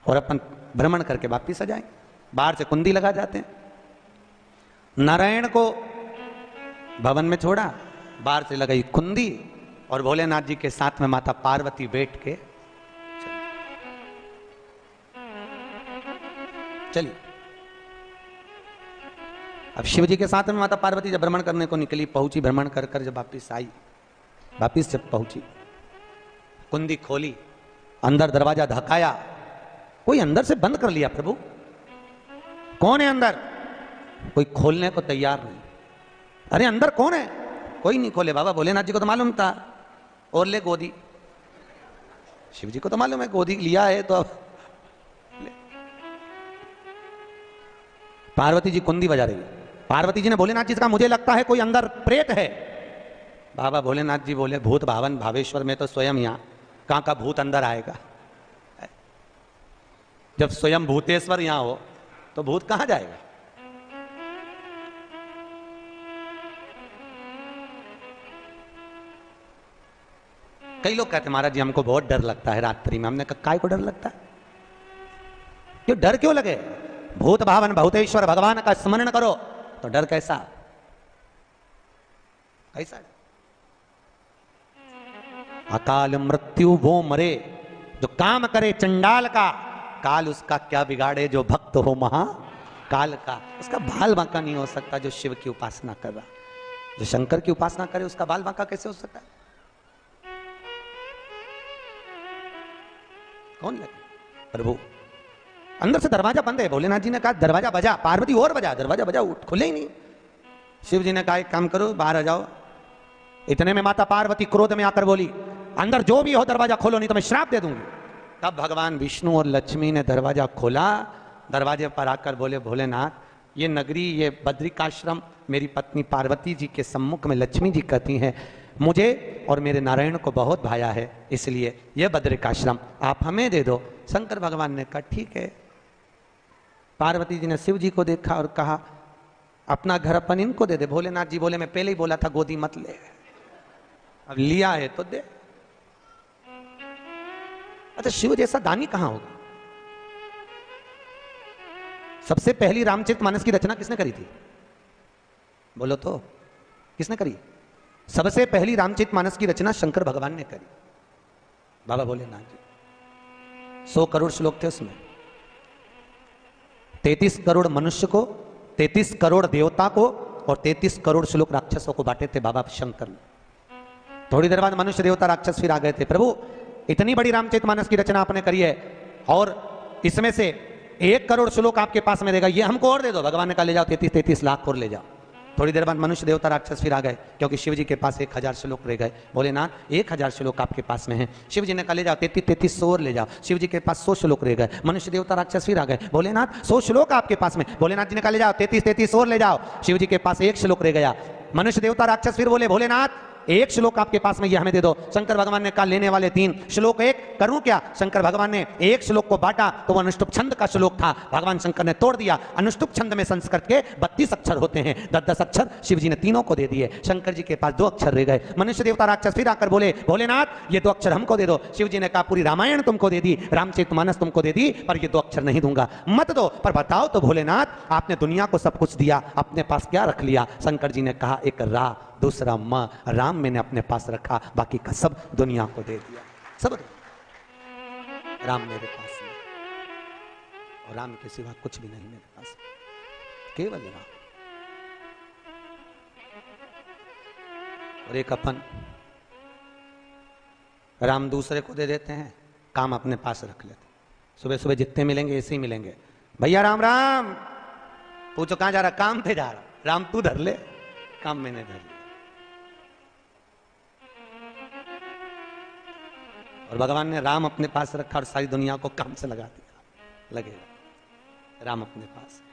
और अपन भ्रमण करके वापिस आ जाएंगे। बाहर से कुंडी लगा जाते हैं। नारायण को भवन में छोड़ा, बाहर से लगाई कुंडी और भोलेनाथ जी के साथ में माता पार्वती बैठ के चली। अब शिव जी के साथ में माता पार्वती जब भ्रमण करने को निकली, पहुंची, भ्रमण कर कर जब वापिस आई, वापिस जब पहुंची, कुंडी खोली, अंदर दरवाजा धकाया, कोई अंदर से बंद कर लिया। प्रभु कौन है अंदर? कोई खोलने को तैयार नहीं। अरे अंदर कौन है? कोई नहीं खोले। बाबा भोलेनाथ जी को तो मालूम था, और ले गोदी। शिव जी को तो मालूम है गोदी लिया है तो अब पार्वती जी कुंडी बजा रही है। पार्वती जी ने भोलेनाथ जी से कहा मुझे लगता है कोई अंदर प्रेत है। बाबा भोलेनाथ जी बोले भूत भावन भावेश्वर में तो स्वयं यहाँ, कहाँ का भूत अंदर आएगा? जब स्वयं भूतेश्वर यहाँ हो तो भूत कहाँ जाएगा? कई लोग कहते महाराज जी हमको बहुत डर लगता है रात्रि में। हमने कहा काय को डर लगता है? क्यों डर क्यों लगे? भूत भावन भूतेश्वर भगवान का स्मरण करो तो डर कैसा कैसा? अकाल मृत्यु वो मरे जो काम करे चंडाल का, काल उसका क्या बिगाड़े जो भक्त हो महा काल का। उसका बाल बांका नहीं हो सकता जो शिव की उपासना कर रहा। जो शंकर की उपासना करे उसका बाल बांका कैसे हो सकता है? कौन लगे? प्रभु अंदर से दरवाजा बंद है। भोलेनाथ जी ने कहा दरवाजा बजा, पार्वती और बजा, दरवाजा बजा, खुले ही नहीं। शिव जी ने कहा एक काम करो बाहर आ जाओ। इतने में माता पार्वती क्रोध में आकर बोली अंदर जो भी हो दरवाजा खोलो नहीं तो मैं श्राप दे दूंगी। तब भगवान विष्णु और लक्ष्मी ने दरवाजा खोला। दरवाजे पर आकर बोले भोलेनाथ ये नगरी, ये बद्रिकाश्रम मेरी पत्नी पार्वती जी के सम्मुख में लक्ष्मी जी कहती हैं मुझे और मेरे नारायण को बहुत भाया है, इसलिए यह बद्रिकाश्रम आप हमें दे दो। शंकर भगवान ने कहा ठीक है। पार्वती जी ने शिव जी को देखा और कहा अपना घर अपन इनको दे दे। भोलेनाथ जी बोले मैं पहले ही बोला था गोदी मत ले, अब लिया है तो दे। अच्छा शिव जैसा दानी कहां होगा? सबसे पहली रामचरितमानस की रचना किसने करी थी? बोलो तो किसने करी? सबसे पहली रामचरितमानस की रचना शंकर भगवान ने करी। बाबा भोलेनाथ जी 100 करोड़ श्लोक थे उसमें। 33 करोड़ मनुष्य को, 33 करोड़ देवता को और 33 करोड़ श्लोक राक्षसों को बांटे थे बाबा शंकर ने। थोड़ी देर बाद मनुष्य देवता राक्षस फिर आ गए थे। प्रभु इतनी बड़ी रामचरितमानस की रचना आपने करी है और इसमें से 1 करोड़ श्लोक आपके पास में रहेगा, ये हमको और दे दो। भगवान ने कहा ले जाओ 33 लाख और ले जाओ। थोड़ी देर बाद मनुष्य देवता राक्षस फिर आ गए, क्योंकि शिव जी के पास 1000 श्लोक रह गए। बोले ना 1000 श्लोक आपके पास में है। शिव जी ने कहा ले जाओ 33 और ले जाओ। शिव जी के पास 100 श्लोक रह गए। मनुष्य देवता राक्षस फिर आ गए। भोलेनाथ 100 श्लोक आपके पास में। भोलेनाथ जी ने कहा ले जाओ 33 और ले जाओ। शिव जी के पास 1 श्लोक रह गया। मनुष्य देवता राक्षस फिर बोले भोलेनाथ 1 श्लोक आपके पास में, ये हमें दे दो। शंकर भगवान ने कहा लेने वाले 3 श्लोक 1 करूं क्या? शंकर भगवान ने 1 श्लोक को बांटा तो वह अनुष्टुप छंद का श्लोक था, भगवान शंकर ने तोड़ दिया। अनुष्टुप छंद में संस्कृत के 32 अक्षर होते हैं, 10 अक्षर शिव जी ने तीनों को दे दिए। शंकर जी के पास 2 अक्षर रह गए। मनुष्य देवता राक्षस फिर आकर बोले भोलेनाथ ये 2 अक्षर हमको दे दो। शिव जी ने कहा पूरी रामायण तुमको दे दी, रामचरितमानस तुमको दे दी, पर ये 2 अक्षर नहीं दूंगा। मत दो, पर बताओ तो भोलेनाथ आपने दुनिया को सब कुछ दिया, अपने पास क्या रख लिया? शंकर जी ने कहा एक रा, दूसरा मां, राम मैंने अपने पास रखा, बाकी का सब दुनिया को दे दिया। सब राम मेरे पास है, और राम के सिवा कुछ भी नहीं मेरे पास, केवल राम। और एक अपन राम दूसरे को दे देते हैं, काम अपने पास रख लेते। सुबह सुबह जितने मिलेंगे ऐसे ही मिलेंगे। भैया राम राम, पूछो कहां जा रहा? काम पे जा रहा। राम तू धर ले, काम मैंने धर लिया। और भगवान ने राम अपने पास रखा और सारी दुनिया को काम से लगा दिया। लगेगा राम अपने पास है।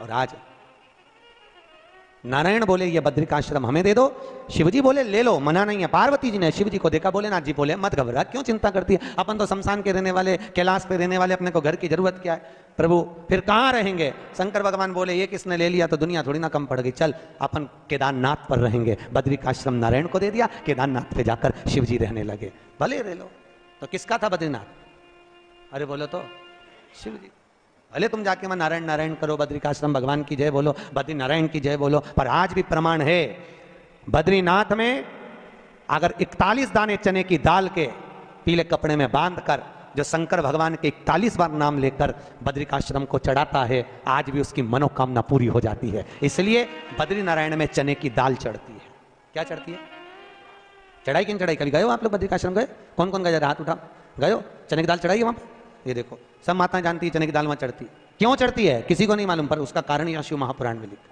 और आज नारायण बोले ये बद्रिकाश्रम हमें दे दो, शिवजी बोले ले लो, मना नहीं है। पार्वती जी ने शिव जी को देखा, भोलेनाथ जी बोले मत घबरा, क्यों चिंता करती है? अपन तो शमशान के रहने वाले, कैलाश पे रहने वाले, अपने को घर की जरूरत क्या है? प्रभु फिर कहां रहेंगे? शंकर भगवान बोले ये किसने ले लिया तो दुनिया थोड़ी ना कम पड़ गई, चल अपन केदारनाथ पर रहेंगे। बद्रिकाश्रम नारायण को दे दिया, केदारनाथ पे जाकर शिव जी रहने लगे। भले रह लो। तो किसका था बद्रीनाथ? अरे बोलो तो शिव जी। भले तुम जाके वहां नारायण नारायण करो, बद्रिकाश्रम भगवान की जय बोलो, बद्री नारायण की जय बोलो, पर आज भी प्रमाण है बद्रीनाथ में अगर 41 दाने चने की दाल के पीले कपड़े में बांधकर जो शंकर भगवान के 41 बार नाम लेकर बद्रिकाश्रम को चढ़ाता है, आज भी उसकी मनोकामना पूरी हो जाती है। इसलिए बद्री नारायण में चने की दाल चढ़ती है। क्या चढ़ती है? चढ़ाई किन चढ़ाई? कभी गए हो आप लोग बद्रिकाश्रम? गए? कौन कौन गए? हाथ उठा। गए हो? चने की दाल चढ़ाई है वहां पर? ये देखो सब माताएं जानती है चने की दाल वहां चढ़ती है। क्यों चढ़ती है किसी को नहीं मालूम, पर उसका कारण यह शिव महापुराण में लिखा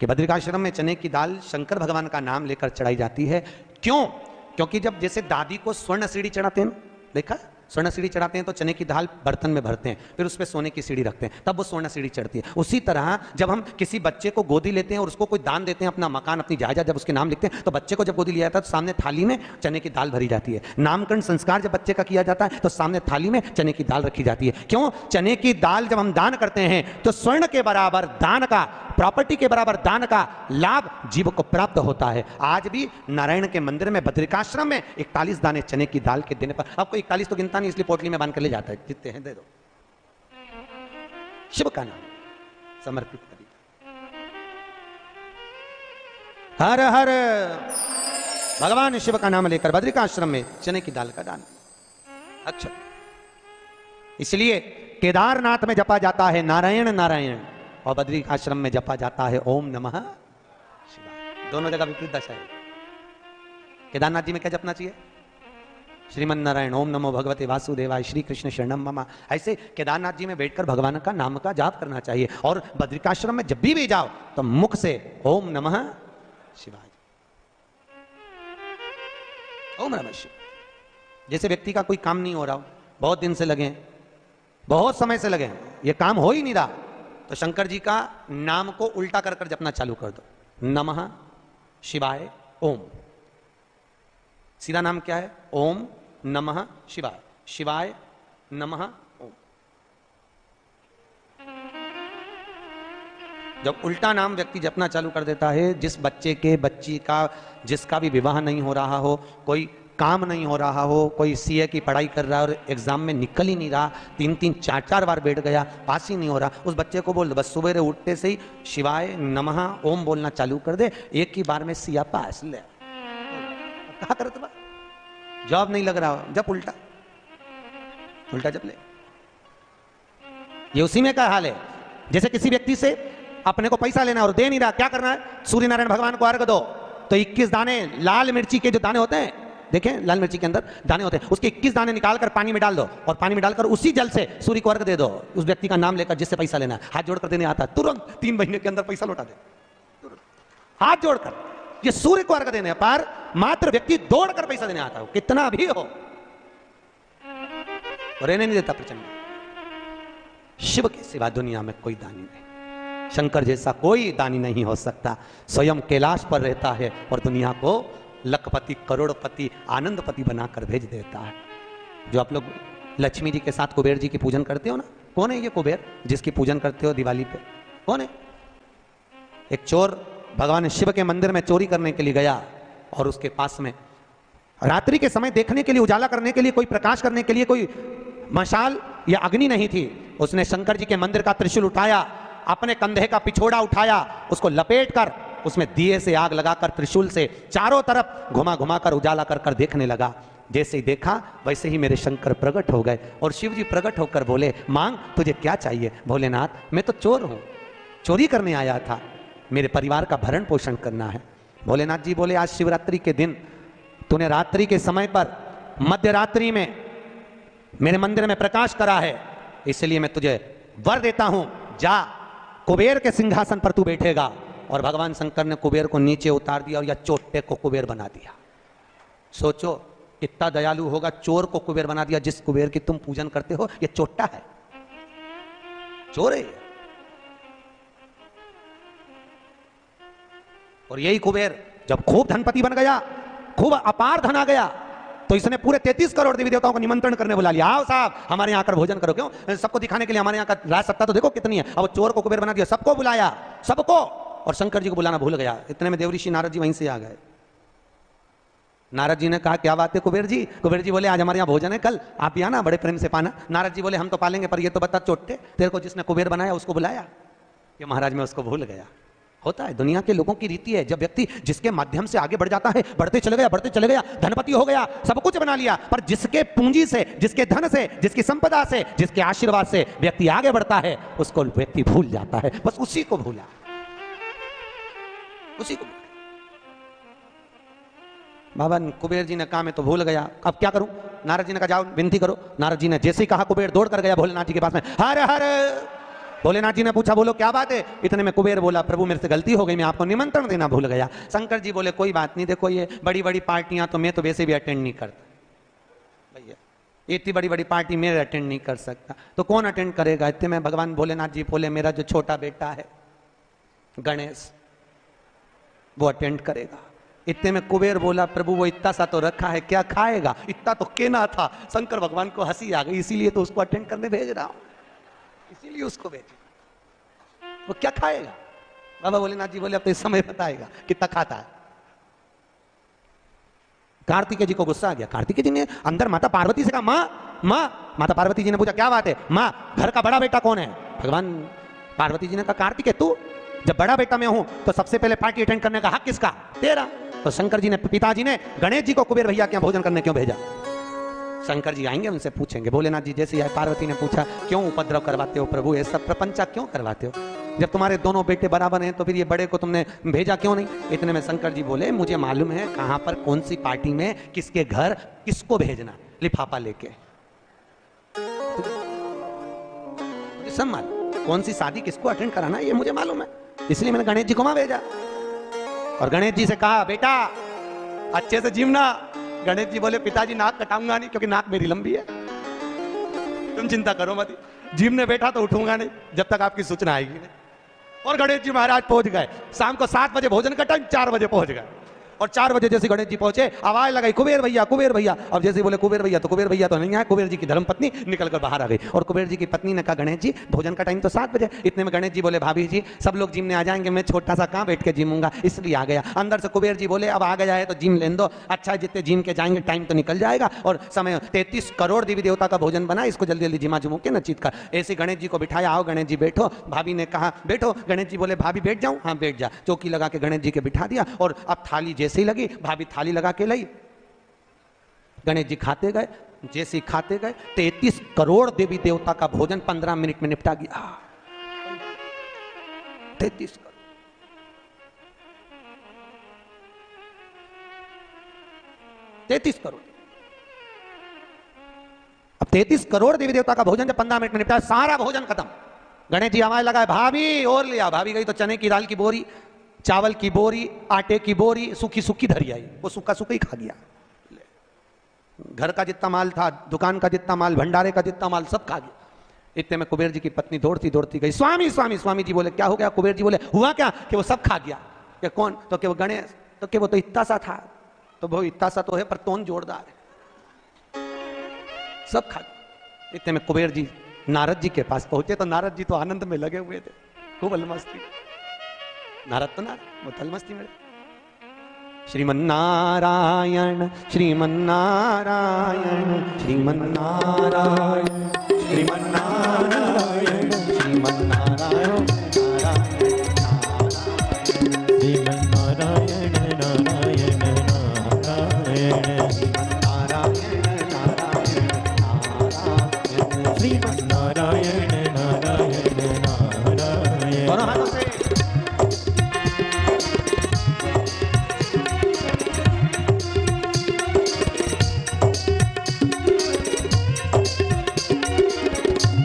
कि बद्रिकाश्रम में चने की दाल शंकर भगवान का नाम लेकर चढ़ाई जाती है। क्यों? क्योंकि जब जैसे दादी को स्वर्ण सीढ़ी चढ़ाते हैं, देखा स्वर्ण सीढ़ी चढ़ाते हैं तो चने की दाल बर्तन में भरते हैं, फिर उस पर सोने की सीढ़ी रखते हैं, तब वो स्वर्ण सीढ़ी चढ़ती है। उसी तरह जब हम किसी बच्चे को गोदी लेते हैं और उसको कोई दान देते हैं, अपना मकान अपनी जायदाद जब उसके नाम लिखते हैं, तो बच्चे को जब गोदी लिया जाता है तो सामने थाली में चने की दाल भरी जाती है। नामकरण संस्कार जब बच्चे का किया जाता है तो सामने थाली में चने की दाल रखी जाती है। क्यों? चने की दाल जब हम दान करते हैं तो स्वर्ण के बराबर दान का, प्रॉपर्टी के बराबर दान का लाभ जीव को प्राप्त होता है। आज भी नारायण के मंदिर में बद्रिकाश्रम में 41 दाने चने की दाल के देने पर, आपको 41 तो गिनता नहीं इसलिए पोटली में बांध कर ले जाता है, जितने हैं दे दो। शिव का नाम समर्पित करिए। हर हर भगवान शिव का नाम लेकर बद्रिकाश्रम में चने की दाल का दान। अच्छा, इसलिए केदारनाथ में जपा जाता है नारायण नारायण और बद्रिकाश्रम में जपा जाता है ओम नमः शिवाय। दोनों जगह विपरीत दशा है। केदारनाथ जी में क्या जपना चाहिए? श्रीमन नारायण ओम नमो भगवते वासुदेवाय श्री कृष्ण शरणम मम। ऐसे केदारनाथ जी में बैठकर भगवान का नाम का जाप करना चाहिए। और बद्रिकाश्रम में जब भी जाओ तो मुख से ओम नमः शिवाय, ओम नमः शिवाय। जैसे व्यक्ति का कोई काम नहीं हो रहा हो, बहुत दिन से लगे, बहुत समय से लगे, ये काम हो ही नहीं रहा, तो शंकर जी का नाम को उल्टा कर कर जपना चालू कर दो। नमः शिवाय ओम। सीधा नाम क्या है? ओम नमः शिवाय, शिवाय नमः ओम। जब उल्टा नाम व्यक्ति जपना चालू कर देता है, जिस बच्चे के, बच्ची का, जिसका भी विवाह नहीं हो रहा हो, कोई काम नहीं हो रहा हो, कोई सीए की पढ़ाई कर रहा है और एग्जाम में निकल ही नहीं रहा, 3-3 4-4 बार बैठ गया, पास ही नहीं हो रहा, उस बच्चे को बोल दो बस सुबह उठते से ही शिवाय नमः ओम बोलना चालू कर दे, एक ही बार में सीआ पास ले। कहा करत बा जॉब नहीं लग रहा, जब उल्टा उल्टा जब ले। ये उसी में का हाल है। जैसे किसी व्यक्ति से अपने को पैसा लेना और दे नहीं रहा, क्या करना है? सूर्य नारायण भगवान को अर्घ दो। तो 21 दाने लाल मिर्ची के जो दाने होते हैं देखें लाल मिर्ची के अंदर दाने होते हैं, उसके 21 दाने निकालकर पानी में डाल दो और पानी में डालकर उसी जल से सूर्य को अर्घ दे दो। उस व्यक्ति का नाम लेकर जिससे पैसा लेना है, हाथ जोड़कर देने आता है, तुरंत 3 महीने के अंदर पैसा लौटा दे, हाथ जोड़कर। ये सूर्य को अर्घ देने पर मात्र व्यक्ति दौड़कर पैसा देने आता है, कितना भी हो, रहने नहीं देता प्रचंड। शिव के सिवा दुनिया में कोई दानी नहीं, शंकर जैसा कोई दानी नहीं हो सकता। स्वयं कैलाश पर रहता है और दुनिया को लखपति करोड़पति आनंदपति बनाकर भेज देता है। जो आप लोग लक्ष्मी जी के साथ कुबेर जी की पूजन करते हो ना, कौन है ये कुबेर जिसकी पूजन करते हो दिवाली पे? कौन है? एक चोर भगवान शिव के मंदिर में चोरी करने के लिए गया और उसके पास में रात्रि के समय देखने के लिए, उजाला करने के लिए, कोई प्रकाश करने के लिए कोई मशाल या अग्नि नहीं थी। उसने शंकर जी के मंदिर का त्रिशूल उठाया, अपने कंधे का पिछोड़ा उठाया, उसको लपेट कर उसमें दिए से आग लगाकर त्रिशूल से चारों तरफ घुमा घुमा कर उजाला कर कर देखने लगा। जैसे ही देखा वैसे ही मेरे शंकर प्रकट हो गए और शिव जी प्रकट होकर बोले, मांग तुझे क्या चाहिए? भोलेनाथ मैं तो चोर हूं, चोरी करने आया था, मेरे परिवार का भरण पोषण करना है। भोलेनाथ जी बोले, आज शिवरात्रि के दिन तूने रात्रि के समय पर मध्य रात्रि में मेरे मंदिर में प्रकाश करा है, इसलिए मैं तुझे वर देता हूं, जा कुबेर के सिंहासन पर तू बैठेगा। और भगवान शंकर ने कुबेर को नीचे उतार दिया और या चोटे को कुबेर बना दिया। सोचो कितना दयालु होगा, चोर को कुबेर बना दिया। जिस कुबेर की तुम पूजन करते हो ये चोट्टा है, चोर है। और यही कुबेर जब खूब धनपति बन गया, खूब अपार धन आ गया, तो इसने पूरे 33 करोड़ देवी देवताओं को निमंत्रण करने बुला लिया, आओ साहब हमारे यहाँ आकर भोजन करो। क्यों? सबको दिखाने के लिए हमारे यहाँ का राज सत्ता तो देखो कितनी है। अब चोर को कुबेर बना दिया, सबको बुलाया, सबको, और शंकर जी को बुलाना भूल गया। इतने में देवऋषि नारद जी वहीं से आ गए। नारद जी ने कहा, क्या बात है कुबेर जी? कुबेर जी बोले, आज हमारे यहाँ भोजन है, कल आप भी आना, बड़े प्रेम से पाना। नारद जी बोले, हम तो पालेंगे, पर ये तो बता चोटे, तेरे को जिसने कुबेर बनाया उसको बुलाया? कि महाराज मैं उसको भूल गया। होता है, दुनिया के लोगों की रीति है। जब व्यक्ति जिसके माध्यम से आगे बढ़ जाता है, बढ़ते चले गया, धनपति हो गया, सब कुछ बना लिया, पर जिसके पूंजी से, जिसके धन से, जिसकी संपदा से, जिसके आशीर्वाद से व्यक्ति आगे बढ़ता है, उसको व्यक्ति भूल जाता है। बस उसी को भूला, उसी को। बाबा कुबेर जी ने कहा मैं तो भूल गया, अब क्या करूं? नारद जी ने कहा जाओ विनती करो। नारद जी ने जैसे ही कहा, कुबेर दौड़ कर गया भोलेनाथ जी के पास में, हर हर। भोलेनाथ जी ने पूछा, बोलो क्या बात है? इतने में कुबेर बोला, प्रभु मेरे से गलती हो गई, मैं आपको निमंत्रण देना भूल गया। शंकर जी बोले, कोई बात नहीं, देखो ये बड़ी बड़ी पार्टियां तो मैं तो वैसे भी अटेंड नहीं करता भैया, इतनी बड़ी बड़ी पार्टी मैं अटेंड नहीं कर सकता, तो कौन अटेंड करेगा? इतने में भगवान भोलेनाथ जी बोले, मेरा जो छोटा बेटा है गणेश, वो अटेंड करेगा। इतने में कुबेर बोला, प्रभु वो इतना सा तो रखा है, क्या खाएगा? इतना तो केना था। शंकर भगवान को हंसी आ गई, इसीलिए तो उसको अटेंड करने भेज रहा हूं, इसीलिए उसको भेज, वो क्या खाएगा? बाबा भोलेनाथ जी बोले, अब तो इस समय बताएगा कितना खाता है। कार्तिकेय जी को गुस्सा आ गया। कार्तिकेय जी ने अंदर माता पार्वती से कहा, माँ। माता पार्वती जी ने पूछा, क्या बात है? माँ घर का बड़ा बेटा कौन है? भगवान पार्वती जी ने कहा, कार्तिकेय तू। जब बड़ा बेटा मैं हूं तो सबसे पहले पार्टी अटेंड करने का हक किसका? तेरा। तो शंकर जी ने, पिताजी ने गणेश जी को कुबेर भैया के यहाँ भोजन करने क्यों भेजा? शंकर जी आएंगे, उनसे पूछेंगे। भोलेनाथ जी जैसे आए, पार्वती ने पूछा, क्यों उपद्रव करवाते हो प्रभु, ये सब प्रपंचा क्यों करवाते हो? जब तुम्हारे दोनों बेटे बराबर हैं तो फिर ये बड़े को तुमने भेजा क्यों नहीं? इतने में शंकर जी बोले, मुझे मालूम है कहां पर, कौन सी पार्टी में, किसके घर किसको भेजना, लिफाफा लेके। मुझे सब मालूम, कौन सी शादी किसको अटेंड कराना ये मुझे मालूम है, इसलिए मैंने गणेश जी को वहां भेजा। और गणेश जी से कहा, बेटा अच्छे से जीवना। गणेश जी बोले, पिताजी नाक कटाऊंगा नहीं, क्योंकि नाक मेरी लंबी है, तुम चिंता करो मत। जीवने बैठा तो उठूंगा नहीं जब तक आपकी सूचना आएगी नहीं। और गणेश जी महाराज पहुंच गए। शाम को 7 बजे भोजन का टाइम, 4 बजे पहुंच गए। और 4 बजे जैसे गणेश जी पहुंचे, आवाज लगाई, कुबेर भैया, कुबेर भैया। अब जैसे बोले कुबेर भैया, तो कुबेर भैया तो नहीं आए। कुबेर जी की धर्मपत्नी निकलकर बाहर आ गई। और कुबेर जी की पत्नी ने कहा, गणेश जी भोजन का टाइम तो 7 बजे। इतने में गणेश जी बोले, भाभी जी सब लोग जिम में आ जाएंगे, मैं छोटा सा कहाँ बैठ के जिमूंगा, इसलिए आ गया। अंदर से कुबेर जी बोले, अब आ गया है तो जिम लेने दो। अच्छा जितने जिम के जाएंगे टाइम तो निकल जाएगा, और समय 33 करोड़ देवी देवता का भोजन बना, इसको जल्दी जल्दी जिमा जुमू के नचीत कर। ऐसे गणेश जी को बिठाया, आओ गणेश जी बैठो। भाभी ने कहा बैठो। गणेश जी बोले, भाभी बैठ जाऊं? हाँ बैठ जा। चौकी लगा के गणेश जी के बिठा दिया। और अब थाली जैसे ही लगी, भाभी थाली लगा के लाई, गणेश जी खाते गए। जैसे ही खाते गए, 33 करोड़ देवी देवता का भोजन 15 मिनट में निपटा गया। 33 करोड़। 33 करोड़। अब 33 करोड़ देवी देवता का भोजन जब 15 मिनट में निपटा, सारा भोजन खत्म। गणेश जी आवाज लगाए, भाभी और लिया। भाभी गई तो चने की दाल की बोरी, चावल की बोरी, आटे की बोरी, सूखी सूखी धरी आई। वो सूखा सूखा ही खा गया। घर का जितना माल था, दुकान का जितना माल, भंडारे का जितना माल, सब खा गया। इतने में कुबेर जी की पत्नी दौड़ती दौड़ती गई, स्वामी स्वामी। स्वामी जी बोले क्या हो गया? कुबेर जी बोले हुआ क्या कि वो सब खा गया। कि कौन? तो कि वो गणेश। तो कि वो तो इतना सा था। तो वो इतना सा तो है पर तोन जोरदार है, सब खा गया। इतने में कुबेर जी नारद जी के पास पहुंचे तो नारद जी तो आनंद में लगे हुए थे, खूब अलमस्ती। नारद तो नारद वो अलमस्ती में। श्रीमन्नारायण श्रीमन्नारायण श्रीमन्नारायण श्रीमन्नारायण श्रीमन्नारायण श्रीमन्नारायण नारायण नारायण श्रीमन्नारायण नारायण नारायण। दोनों हाथों से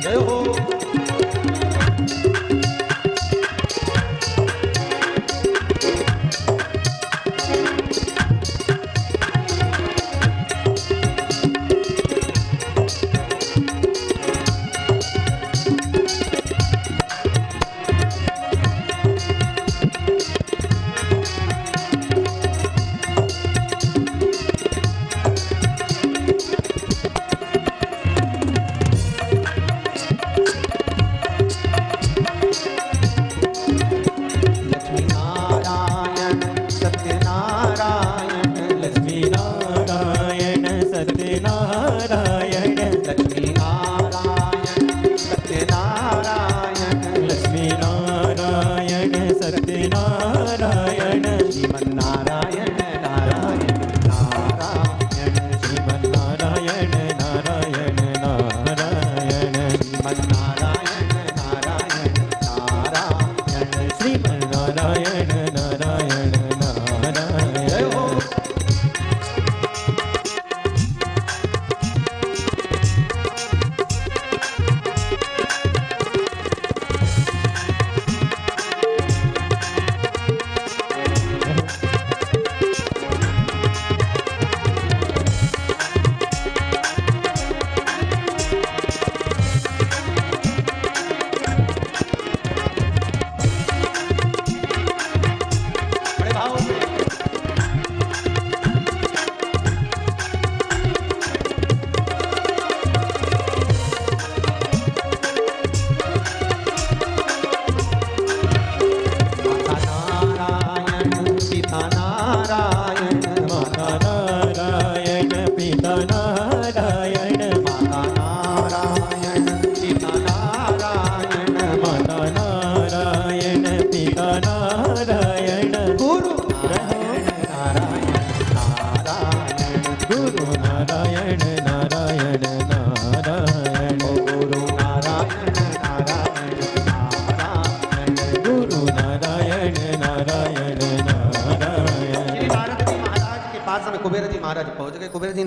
जय हो।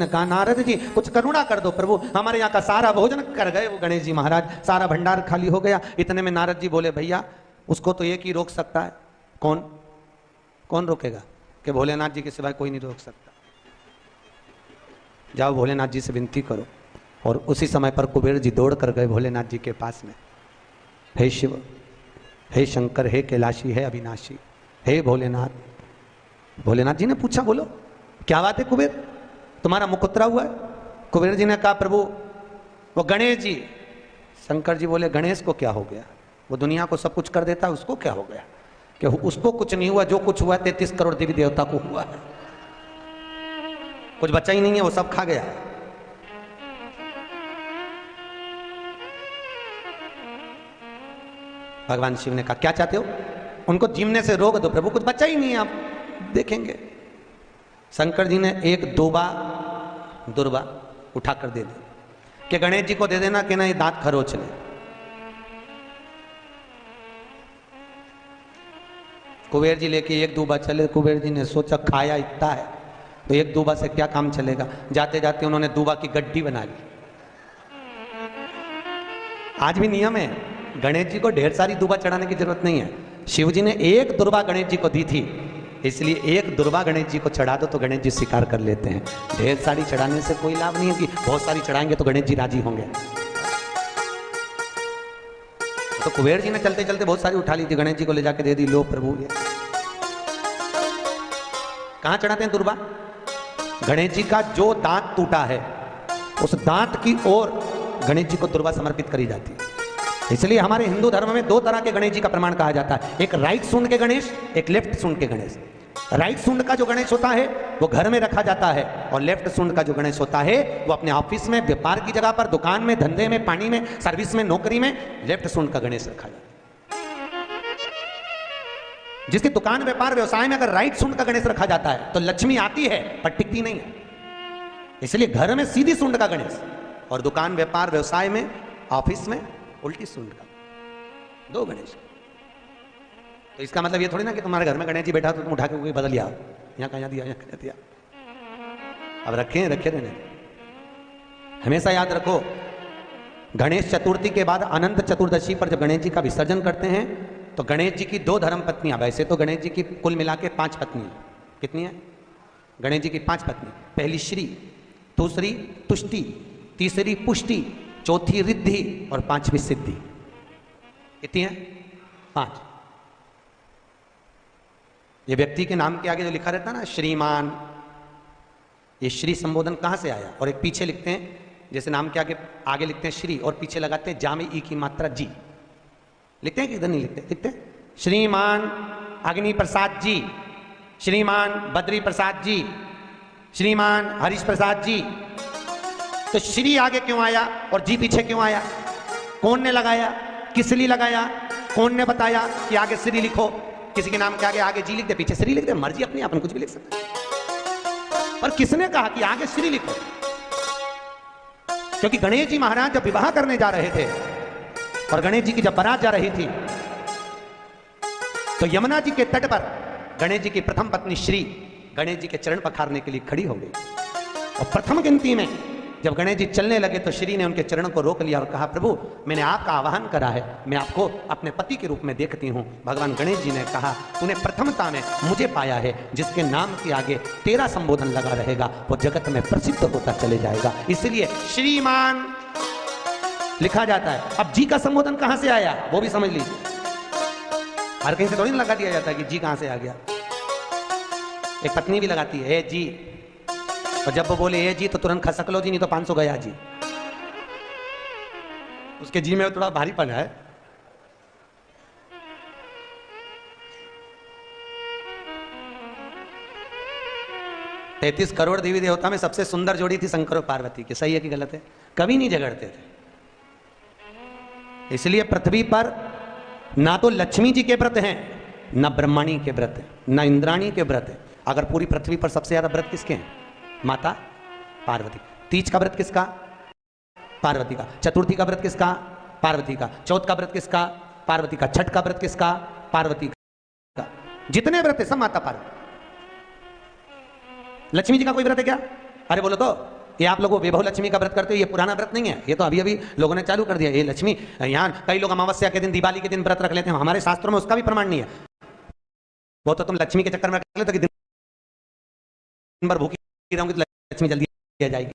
कहा नारद जी कुछ करुणा कर दो प्रभु, हमारे यहाँ का सारा भोजन कर गए वो गणेश जी महाराज, सारा भंडार खाली हो गया। इतने में नारद जी बोले भैया उसको तो एक ही रोक सकता है। कौन? कौन रोकेगा? कि भोलेनाथ जी के सिवाय कोई नहीं रोक सकता। जाओ भोलेनाथ जी से विनती करो। और उसी समय पर कुबेर जी दौड़ कर गए भोलेनाथ जी के पास में। हे शिव, हे शंकर, हे कैलाशी, हे अविनाशी, हे भोलेनाथ। भोलेनाथ जी ने पूछा बोलो क्या बात है कुबेर, तुम्हारा मुख उतरा हुआ है? कुबेर जी ने कहा प्रभु वो गणेश जी। शंकर जी बोले गणेश को क्या हो गया? वो दुनिया को सब कुछ कर देता है, उसको क्या हो गया? कि उसको कुछ नहीं हुआ, जो कुछ हुआ 33 करोड़ देवी देवता को हुआ है। कुछ बचा ही नहीं है, वो सब खा गया। भगवान शिव ने कहा क्या चाहते हो? उनको जीवने से रोक दो प्रभु, कुछ बचा ही नहीं है, आप देखेंगे। शंकर जी ने एक दूबा दुर्बा उठाकर दे दी कि गणेश जी को दे देना कि ना ये दांत खरोच ले। कुबेर जी लेके एक दूबा चले। कुबेर जी ने सोचा खाया इतना है, तो एक दूबा से क्या काम चलेगा। जाते जाते उन्होंने दूबा की गड्डी बना ली। आज भी नियम है, गणेश जी को ढेर सारी दूबा चढ़ाने की जरूरत नहीं है। शिव जी ने एक दुर्बा गणेश जी को दी थी, इसलिए एक दुर्बा गणेश जी को चढ़ा दो तो गणेश जी स्वीकार कर लेते हैं। ढेर सारी चढ़ाने से कोई लाभ नहीं है कि बहुत सारी चढ़ाएंगे तो गणेश जी राजी होंगे। तो कुबेर जी ने चलते चलते बहुत सारी उठा ली थी, गणेश जी को ले जाके दे दी, लो प्रभु ये। कहां चढ़ाते हैं दुर्बा? गणेश जी का जो दांत टूटा है उस दांत की ओर गणेश जी को दुर्बा समर्पित करी जाती है। इसलिए हमारे हिंदू धर्म में दो तरह के गणेश जी का प्रमाण कहा जाता है, एक राइट सूंड के गणेश, एक लेफ्ट सूंड के गणेश। राइट सूंड का जो गणेश होता है वो घर में रखा जाता है, और लेफ्ट सूंड का जो गणेश होता है वो अपने ऑफिस में, व्यापार की जगह पर, दुकान में, धंधे में, पानी में, सर्विस में, नौकरी में लेफ्ट सूंड का गणेश रखा जाता है। जिसकी दुकान, व्यापार, व्यवसाय में अगर राइट सूंड का गणेश रखा जाता है तो लक्ष्मी आती है पर टिकती नहीं है। इसलिए घर में सीधी सूंड का गणेश और दुकान, व्यापार, व्यवसाय में, ऑफिस में उल्टी सूंड का, दो गणेश। तो इसका मतलब ये थोड़ी ना कि तुम्हारे घर में गणेश जी बैठा तो तुम उठा के कोई बदल आओ, यहाँ कहाँ दिया, यहाँ कहाँ दिया। अब रखे रहने। हमेशा याद रखो, गणेश चतुर्थी के बाद अनंत चतुर्दशी पर जब गणेश जी का विसर्जन करते हैं तो गणेश जी की 2 धर्म पत्नियां, वैसे तो गणेश जी की कुल मिला के 5 पत्नी, कितनी है गणेश जी की? 5 पत्नी। पहली श्री, दूसरी तुष्टि, तीसरी पुष्टि, चौथी रिद्धि और 5वीं सिद्धि। कितनी है? 5। ये व्यक्ति के नाम के आगे जो लिखा रहता है ना श्रीमान, ये श्री संबोधन कहां से आया? और एक पीछे लिखते हैं, जैसे नाम के आगे लिखते हैं श्री और पीछे लगाते हैं जा में ई की मात्रा जी, लिखते हैं कि इधर नहीं लिखते? लिखते हैं श्रीमान अग्नि प्रसाद जी, श्रीमान बद्री प्रसाद जी, श्रीमान हरीश प्रसाद जी। तो श्री आगे क्यों आया और जी पीछे क्यों आया? कौन ने लगाया, किस लिए लगाया, कौन ने बताया कि आगे श्री लिखो? किसी के नाम के आगे जी लिख दे, पीछे श्री लिख दे, मर्जी अपनी, अपन कुछ भी लिख सकते हैं। और किसने कहा कि आगे श्री लिखो? क्योंकि गणेश जी महाराज जब विवाह करने जा रहे थे और गणेश जी की जब बारात जा रही थी तो यमुना जी के तट पर गणेश जी की प्रथम पत्नी श्री गणेश जी के चरण पखारने के लिए खड़ी हो गई। और प्रथम गिनती में जब गणेश जी चलने लगे तो श्री ने उनके चरणों को रोक लिया और कहा, प्रभु मैंने आपका आवाहन करा है, मैं आपको अपने पति के रूप में देखती हूँ। भगवान गणेश जी ने कहा, तूने प्रथमता में मुझे पाया है, जिसके नाम के आगे तेरा संबोधन लगा रहेगा वो जगत में प्रसिद्ध होता चले जाएगा। इसलिए श्रीमान लिखा जाता है। अब जी का संबोधन कहां से आया वो भी समझ लीजिए। हर कहीं से थोड़ी ना लगा दिया जाता है कि जी कहां से आ गया। एक पत्नी भी लगाती है ए जी, और जब वो बोले ए जी तो तुरंत खसक लो जी, नहीं तो 500 गया जी। उसके जी में थोड़ा भारीपन है। तैतीस करोड़ देवी देवता में सबसे सुंदर जोड़ी थी शंकर और पार्वती की। सही है कि गलत है? कभी नहीं झगड़ते थे। इसलिए पृथ्वी पर ना तो लक्ष्मी जी के व्रत हैं, ना ब्रह्माणी के व्रत हैं, ना इंद्राणी के व्रत हैं। अगर पूरी पृथ्वी पर सबसे ज्यादा व्रत किसके हैं? माता पार्वती। तीज का व्रत किसका? पार्वती का। चतुर्थी का व्रत किसका? पार्वती का। चौथ का व्रत किसका? पार्वती का। छठ का व्रत किसका? पार्वती का। जितने व्रत है सब माता पार्वती। लक्ष्मी जी का कोई व्रत है क्या? अरे बोलो तो, ये आप लोग वैभव लक्ष्मी का व्रत करते हो, ये पुराना व्रत नहीं है, ये तो अभी अभी लोगों ने चालू कर दिया। ये लक्ष्मी, यहाँ कई लोग अमावस्या के दिन, दिवाली के दिन व्रत रख लेते हैं, हमारे शास्त्रों में उसका भी प्रमाण नहीं है। वो तो तुम लक्ष्मी के चक्कर में रख लेते कि दिन भर भूखी रहूंगी तो लक्ष्मी जल्दी आ जाएगी।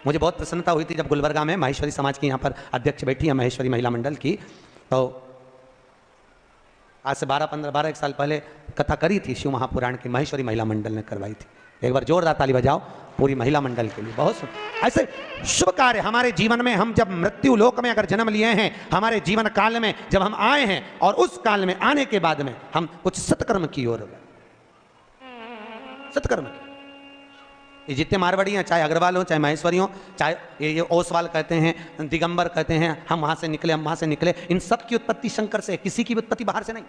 मुझे बहुत प्रसन्नता हुई थी जब गुलबर्गा में माहेश्वरी समाज की यहाँ पर अध्यक्ष बैठी है माहेश्वरी महिला मंडल की, तो आज से 12 एक साल पहले कथा करी थी शिव महापुराण की, माहेश्वरी महिला मंडल ने करवाई थी। एक बार जोरदार ताली बजाओ पूरी महिला मंडल के लिए। बहुत ऐसे शुभ कार्य हमारे जीवन में, हम जब मृत्यु लोक में अगर जन्म लिए हैं, हमारे जीवन काल में जब हम आए हैं और उस काल में आने के बाद में हम कुछ सत्कर्म की ओर गए, सत्कर्म की। ये जितने मारवाड़ी हैं, चाहे अग्रवाल हो, चाहे माहेश्वरी हो, चाहे ये ओसवाल कहते हैं, दिगंबर कहते हैं, हम वहां से निकले, हम वहां से निकले, इन सब की उत्पत्ति शंकर से, किसी की उत्पत्ति बाहर से नहीं,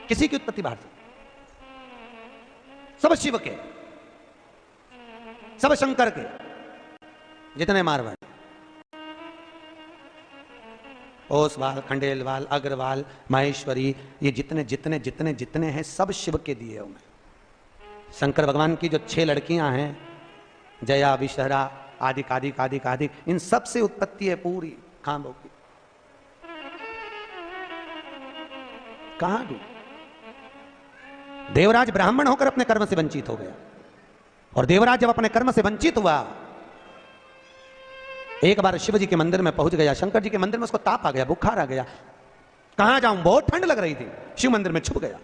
किसी की उत्पत्ति बाहर से, सब शिव के, सब शंकर के, जितने मारवाड़ी, ओसवाल, खंडेलवाल, अग्रवाल, माहेश्वरी, ये जितने जितने जितने जितने हैं सब शिव के दिए हुए। शंकर भगवान की जो 6 लड़कियां हैं, जया, विशहरा, आदिक आदिक आदिक आदिक, इन सब से उत्पत्ति है पूरी खांबों की। कहां डूब? देवराज ब्राह्मण होकर अपने कर्म से वंचित हो गया, और देवराज जब अपने कर्म से वंचित हुआ, एक बार शिव जी के मंदिर में पहुंच गया, शंकर जी के मंदिर में उसको ताप आ गया, बुखार आ गया, कहां जाऊं, बहुत ठंड लग रही थी, शिव मंदिर में छुप गया।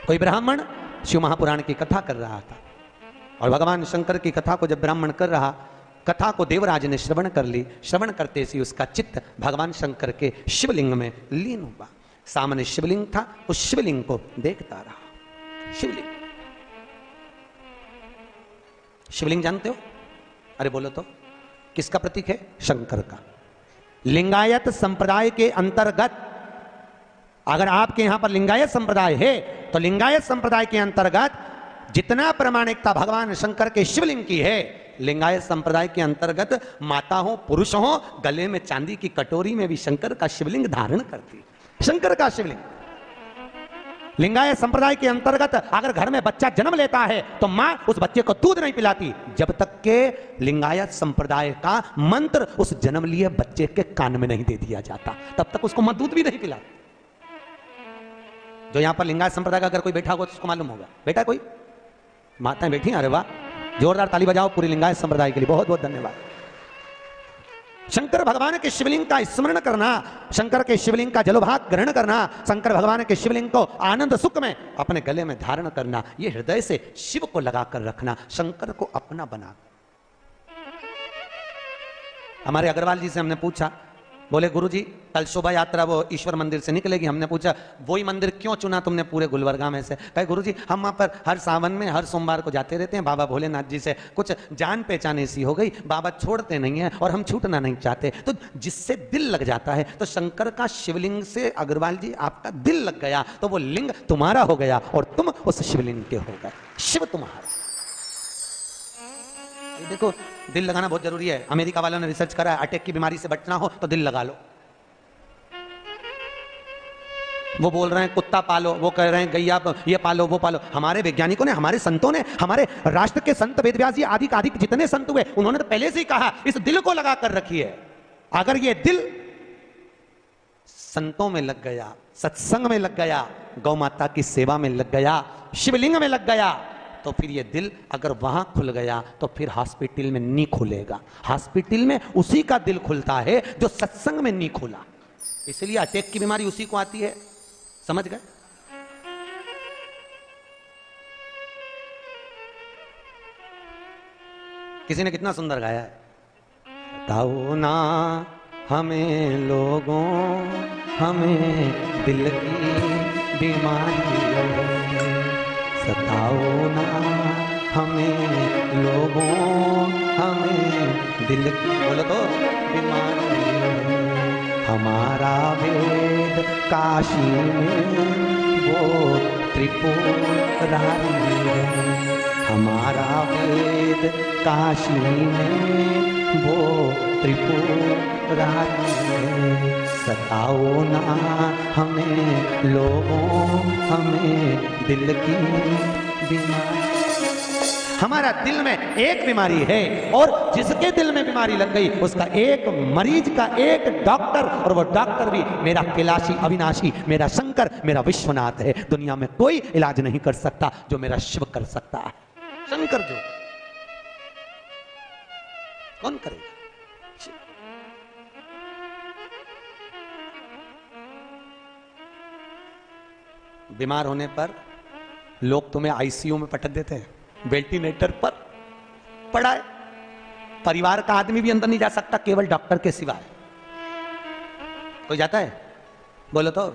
कोई ब्राह्मण शिव महापुराण की कथा कर रहा था, और भगवान शंकर की कथा को जब ब्राह्मण कर रहा, कथा को देवराज ने श्रवण कर ली, श्रवण करते ही उसका चित्त भगवान शंकर के शिवलिंग में लीन हुआ। सामने शिवलिंग था, उस शिवलिंग को देखता रहा। शिवलिंग, शिवलिंग जानते हो? अरे बोलो तो, किसका प्रतीक है? शंकर का। लिंगायत संप्रदाय के अंतर्गत, अगर आपके यहां पर लिंगायत संप्रदाय है तो लिंगायत संप्रदाय के अंतर्गत जितना प्रामाणिकता भगवान शंकर के शिवलिंग की है, लिंगायत संप्रदाय के अंतर्गत माता हो पुरुष हो, गले में चांदी की कटोरी में भी शंकर का शिवलिंग धारण करती, शंकर का शिवलिंग। लिंगायत संप्रदाय के अंतर्गत अगर घर में बच्चा जन्म लेता है तो मां उस बच्चे को दूध नहीं पिलाती जब तक के लिंगायत संप्रदाय का मंत्र उस जन्म लिए बच्चे के कान में नहीं दे दिया जाता, तब तक उसको मां दूध भी नहीं पिलाती। जो यहां पर लिंगायत संप्रदाय का अगर कोई बैठा होगा तो उसको मालूम होगा। बैठा कोई? माताएं बैठी? अरे वाह, जोरदार ताली बजाओ पूरी लिंगायत संप्रदाय के लिए, बहुत बहुत धन्यवाद। शंकर भगवान के शिवलिंग का स्मरण करना, शंकर के शिवलिंग का जलभाग ग्रहण करना, शंकर भगवान के शिवलिंग को आनंद सुख में अपने गले में धारण करना, यह हृदय से शिव को लगाकर रखना, शंकर को अपना बना। हमारे अग्रवाल जी से हमने पूछा, बोले गुरुजी कल शोभा यात्रा वो ईश्वर मंदिर से निकलेगी। हमने पूछा वही मंदिर क्यों चुना तुमने पूरे गुलबर्गा में से? कहे गुरुजी हम वहाँ पर हर सावन में हर सोमवार को जाते रहते हैं, बाबा भोलेनाथ जी से कुछ जान पहचान ऐसी हो गई, बाबा छोड़ते नहीं है और हम छूटना नहीं चाहते, तो जिससे दिल लग जाता है। तो शंकर का शिवलिंग से अग्रवाल जी आपका दिल लग गया, तो वो लिंग तुम्हारा हो गया और तुम उस शिवलिंग के हो गए, शिव तुम्हारा। देखो दिल लगाना बहुत जरूरी है। अमेरिका वालों ने रिसर्च करा है, अटैक की बीमारी से बचना हो तो दिल लगा लो। वो बोल रहे हैं कुत्ता पालो, वो कह रहे हैं गैया ये पालो वो पालो। हमारे वैज्ञानिकों ने, हमारे संतों ने, हमारे राष्ट्र के संत वेदव्यास जी आदि आदि जितने संत हुए उन्होंने तो पहले से ही कहा इस दिल को लगा कर रखिए। अगर ये दिल संतों में लग गया, सत्संग में लग गया, गौ माता की सेवा में लग गया, शिवलिंग में लग गया, तो फिर ये दिल अगर वहां खुल गया तो फिर हॉस्पिटल में नहीं खुलेगा। हॉस्पिटल में उसी का दिल खुलता है जो सत्संग में नहीं खुला। इसलिए अटैक की बीमारी उसी को आती है, समझ गए? किसी ने कितना सुंदर गाया है, बताओ ना हमें लोगों, हमें दिल की बीमारी सताओ ना हमें लोगों, हमें दिल की, बोलो तो, बीमारी। हमारा वेद काशी में वो त्रिपुरारी है, हमारा वेद काशी में वो त्रिपुरारी है। सताओ ना हमें लोगों, हमें दिल की बीमारी। हमारा दिल में एक बीमारी है और जिसके दिल में बीमारी लग गई उसका एक मरीज का एक डॉक्टर, और वो डॉक्टर भी मेरा कैलाशी अविनाशी, मेरा शंकर, मेरा विश्वनाथ है। दुनिया में कोई इलाज नहीं कर सकता जो मेरा शिव कर सकता है। शंकर जो कौन करेगा? बीमार होने पर लोग तुम्हें आईसीयू में पटक देते हैं, वेंटिलेटर पर पड़ा है, परिवार का आदमी भी अंदर नहीं जा सकता केवल डॉक्टर के सिवाय। कोई जाता है? बोलो तो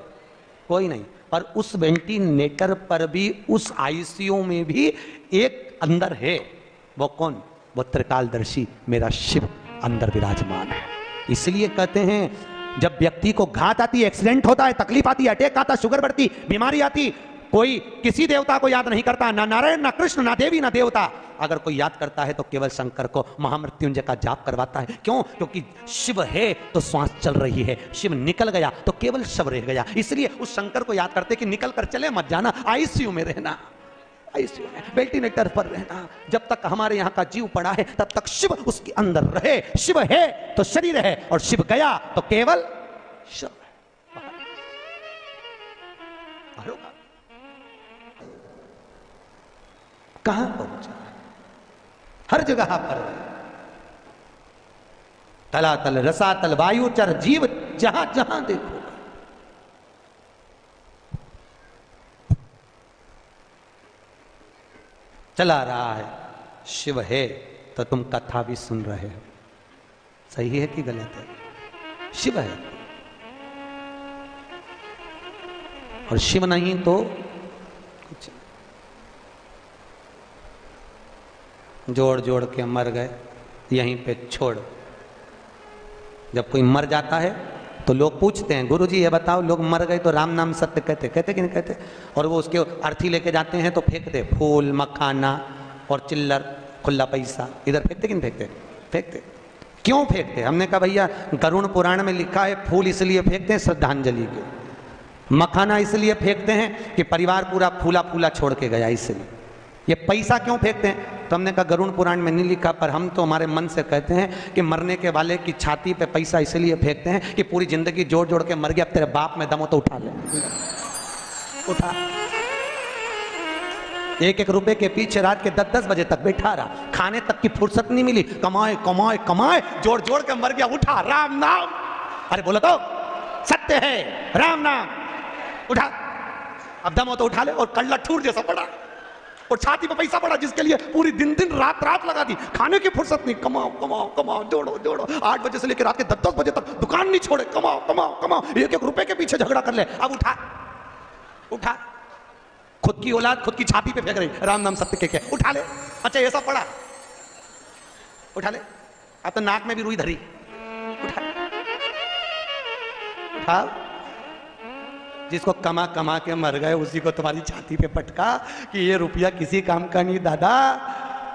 कोई नहीं। पर उस वेंटिलेटर पर भी, उस आईसीयू में भी एक अंदर है। वो कौन? वो त्रिकालदर्शी मेरा शिव अंदर विराजमान है। इसलिए कहते हैं जब व्यक्ति को घात आती है, एक्सीडेंट होता है, तकलीफ आती है, अटैक आता, शुगर बढ़ती, बीमारी आती, कोई किसी देवता को याद नहीं करता, ना नारायण, ना कृष्ण, ना देवी, ना देवता। अगर कोई याद करता है तो केवल शंकर को महामृत्युंजय का जाप करवाता है। क्यों? क्योंकि शिव है तो श्वास चल रही है, शिव निकल गया तो केवल शव रह गया। इसलिए उस शंकर को याद करते कि निकल कर चले मत जाना, आईसीयू में रहना, आईसीयू में वेंटिलेटर पर रहना। जब तक हमारे यहाँ का जीव पड़ा है तब तक शिव उसके अंदर रहे। शिव है तो शरीर है, और शिव गया तो केवल शव है। कहां पहुंचा? हर जगह पर तलातल, रसातल, वायुचर, जीव, जहां जहां देखो चला रहा है। शिव है तो तुम कथा भी सुन रहे हो। सही है कि गलत है? शिव है, और शिव नहीं तो कुछ। जोड़ जोड़ के मर गए, यहीं पे छोड़। जब कोई मर जाता है तो लोग पूछते हैं, गुरुजी ये बताओ, लोग मर गए तो राम नाम सत्य कहते कि नहीं कहते? और वो उसके अर्थी लेके जाते हैं तो फेंकते, फूल, मखाना और चिल्लर, खुला पैसा इधर फेंकते कि नहीं फेंकते? फेंकते। क्यों फेंकते? हमने कहा भैया गरुड़ पुराण में लिखा है फूल इसलिए फेंकते हैं श्रद्धांजलि के, मखाना इसलिए फेंकते हैं कि परिवार पूरा फूला फूला छोड़ के गया, इसलिए। ये पैसा क्यों फेंकते हैं? तो हमने कहा गरुड़ पुराण में नहीं लिखा, पर हम तो हमारे मन से कहते हैं कि मरने के वाले की छाती पे पैसा इसलिए फेंकते हैं कि पूरी जिंदगी जोड़ जोड़ के मर गया, अब तेरे बाप में दम हो तो उठा ले, उठा। एक एक रुपए के पीछे रात के 10-10 बजे तक बैठा रहा, खाने तक की फुर्सत नहीं मिली, कमाए कमाए कमाए, जोड़ जोड़ के मर गया, उठा, राम नाम। अरे बोलो तो सत्य है, राम नाम, उठा, अब दम हो तो उठा ले। और कल्ला ठूर जैसा पड़ा, और छाती पे पैसा पड़ा, जिसके लिए पूरी दिन दिन रात रात लगा दी, खाने की फुर्सत नहीं, कमाओ कमाओ कमाओ, जोड़ो जोड़ो, 8 बजे से लेकर रात के 10-10 बजे तक दुकान नहीं छोड़े, कमाओ कमाओ कमाओ, एक एक रुपए के पीछे झगड़ा कर ले। अब उठा, उठा, खुद की औलाद खुद की छाती पे फेंक रही, राम नाम सत्य के, उठा ले। अच्छा ऐसा पड़ा, उठा ले। अब तो नाक में भी रुई धरी, उठा, उठा। जिसको कमा कमा के मर गए उसी को तुम्हारी छाती पे पटका कि ये रुपया किसी काम का नहीं दादा,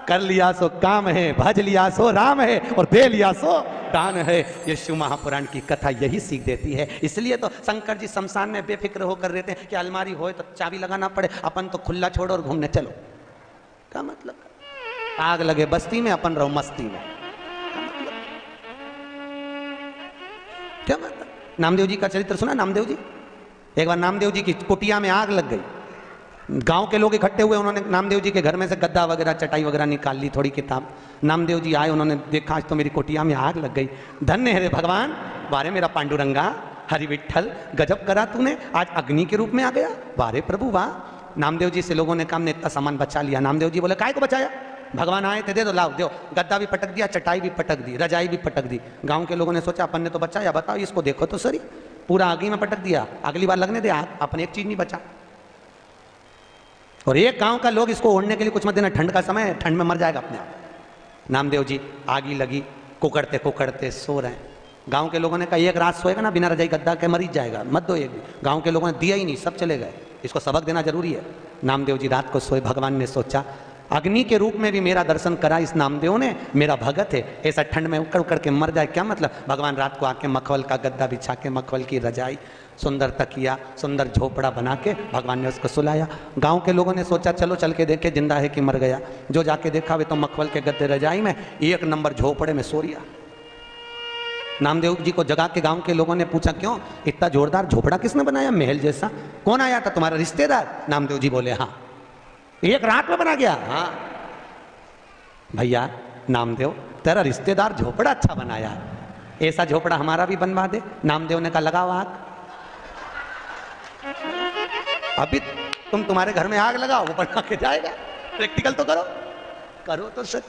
कर लिया सो काम है, भज लिया सो राम है, और दे लिया सो दान है। ये शिव महापुराण की कथा यही सीख देती है। इसलिए तो शंकर जी शमशान में बेफिक्र होकर रहते हैं कि अलमारी हो तो चाबी लगाना पड़े, अपन तो खुला छोड़ो और घूमने चलो। क्या मतलब? आग लगे बस्ती में, अपन रहो मस्ती में। क्या मतलब? नामदेव जी का चरित्र सुना? नामदेव जी, एक बार नामदेव जी की कुटिया में आग लग गई। गांव के लोग इकट्ठे हुए, उन्होंने नामदेव जी के घर में से गद्दा वगैरह चटाई वगैरह निकाल ली, थोड़ी किताब। नामदेव जी आए, उन्होंने देखा आज तो मेरी कुटिया में आग लग गई। धन्य है रे भगवान, बारे मेरा पांडुरंगा, हरि विठल, गजब करा तूने, आज अग्नि के रूप में आ गया, बारे प्रभु वाह। नामदेव जी से लोगों ने कहा हमने इतना सामान बचा लिया। नामदेव जी बोले काय को बचाया? भगवान आए थे, दे दो, लाओ, दो। गद्दा भी पटक दिया, चटाई भी पटक दी, रजाई भी पटक दी। गाँव के लोगों ने सोचा अपन ने तो बचाया, बताओ इसको देखो तो सही, पूरा आग में पटक दिया, अगली बार लगने दे आग, अपन एक चीज नहीं बचा। और एक गांव का लोग इसको ओढ़ने के लिए कुछ मत देना, ठंड का समय, ठंड में मर जाएगा अपने आप। नामदेव जी आगी लगी, कुकड़ते कुकड़ते सो रहे हैं। गांव के लोगों ने कहा एक रात सोएगा ना बिना रजाई गद्दा के मरीज जाएगा, मत दो एक भी। गांव के लोगों ने दिया ही नहीं, सब चले गए, इसको सबक देना जरूरी है। नामदेव जी रात को सोए, भगवान ने सोचा अग्नि के रूप में भी मेरा दर्शन करा इस नामदेव ने, मेरा भगत है, ऐसा ठंड में उकड़ उकड़ के मर जाए क्या मतलब। भगवान रात को आके मखवल का गद्दा बिछा के, मखवल की रजाई, सुंदर तकिया, सुंदर झोपड़ा बना के भगवान ने उसको सुलाया। गांव के लोगों ने सोचा चलो चल के देखे जिंदा है कि मर गया। जो जाके देखा वे तो मखवल के गद्दे रजाई में एक नंबर झोपड़े में सो रिया। नामदेव जी को जगा के गांव के लोगों ने पूछा क्यों इतना जोरदार झोपड़ा किसने बनाया, महल जैसा? कौन आया था, तुम्हारा रिश्तेदार? नामदेव जी बोले हाँ। एक रात में बना गया? हाँ भैया नामदेव तेरा रिश्तेदार झोपड़ा अच्छा बनाया है, ऐसा झोपड़ा हमारा भी बनवा दे। नामदेव ने कहा लगाओ आग। अभी तुम्हारे घर में आग लगाओ, वो बना के जाएगा। प्रैक्टिकल तो करो, करो तो सच।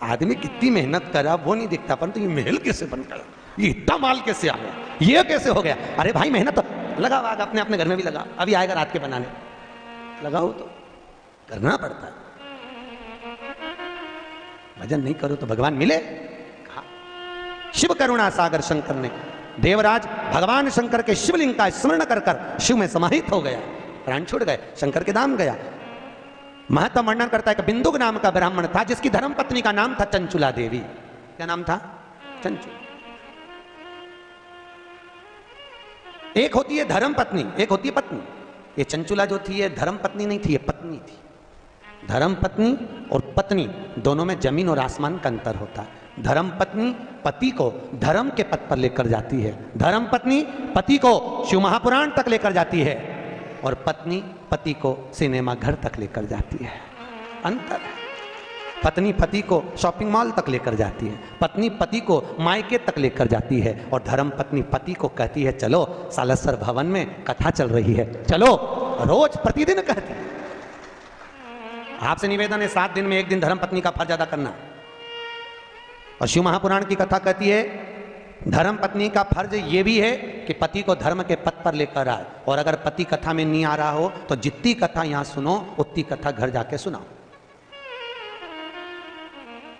आदमी कितनी मेहनत करा वो नहीं दिखता, परंतु ये महल कैसे बन गया, ये इतना माल कैसे आ गया, ये कैसे हो गया। अरे भाई मेहनत तो लगाओ आग, अपने अपने घर में भी लगाओ। अभी आएगा रात के बनाने, लगाओ तो करना पड़ता है। भजन नहीं करो तो भगवान मिले। शिव करुणा सागर शंकर ने, देवराज भगवान शंकर के शिवलिंग का स्मरण कर कर शिव में समाहित हो गया, प्राण छूट गए, शंकर के धाम गया। महत्व वर्णन करता है कि बिंदुक नाम का ब्राह्मण था जिसकी धर्म पत्नी का नाम था चंचुला देवी। क्या नाम था? चंचुला। एक होती है धर्म पत्नी, एक होती है पत्नी। ये चंचुला जो थी ये धर्म पत्नी नहीं थी, ये पत्नी थी। धर्म पत्नी और पत्नी दोनों में जमीन और आसमान का अंतर होता है। धर्म पत्नी पति को धर्म के पथ पर लेकर जाती है, धर्म पत्नी पति को शिव महापुराण तक लेकर जाती है, और पत्नी पति को सिनेमा घर तक लेकर जाती है। अंतर है। पत्नी पति को शॉपिंग मॉल तक लेकर जाती है, पत्नी पति को मायके तक लेकर जाती है, और धर्म पत्नी पति को कहती है चलो सालेश्वर भवन में कथा चल रही है, चलो। रोज प्रतिदिन कहती है। आपसे निवेदन है 7 दिन में 1 दिन धर्म पत्नी का फर्ज अदा करना। और शिव महापुराण की कथा कहती है धर्म पत्नी का फर्ज ये भी है कि पति को धर्म के पथ पर लेकर आए, और अगर पति कथा में नहीं आ रहा हो तो जितनी कथा यहां सुनो उतनी कथा घर जाके सुनाओ।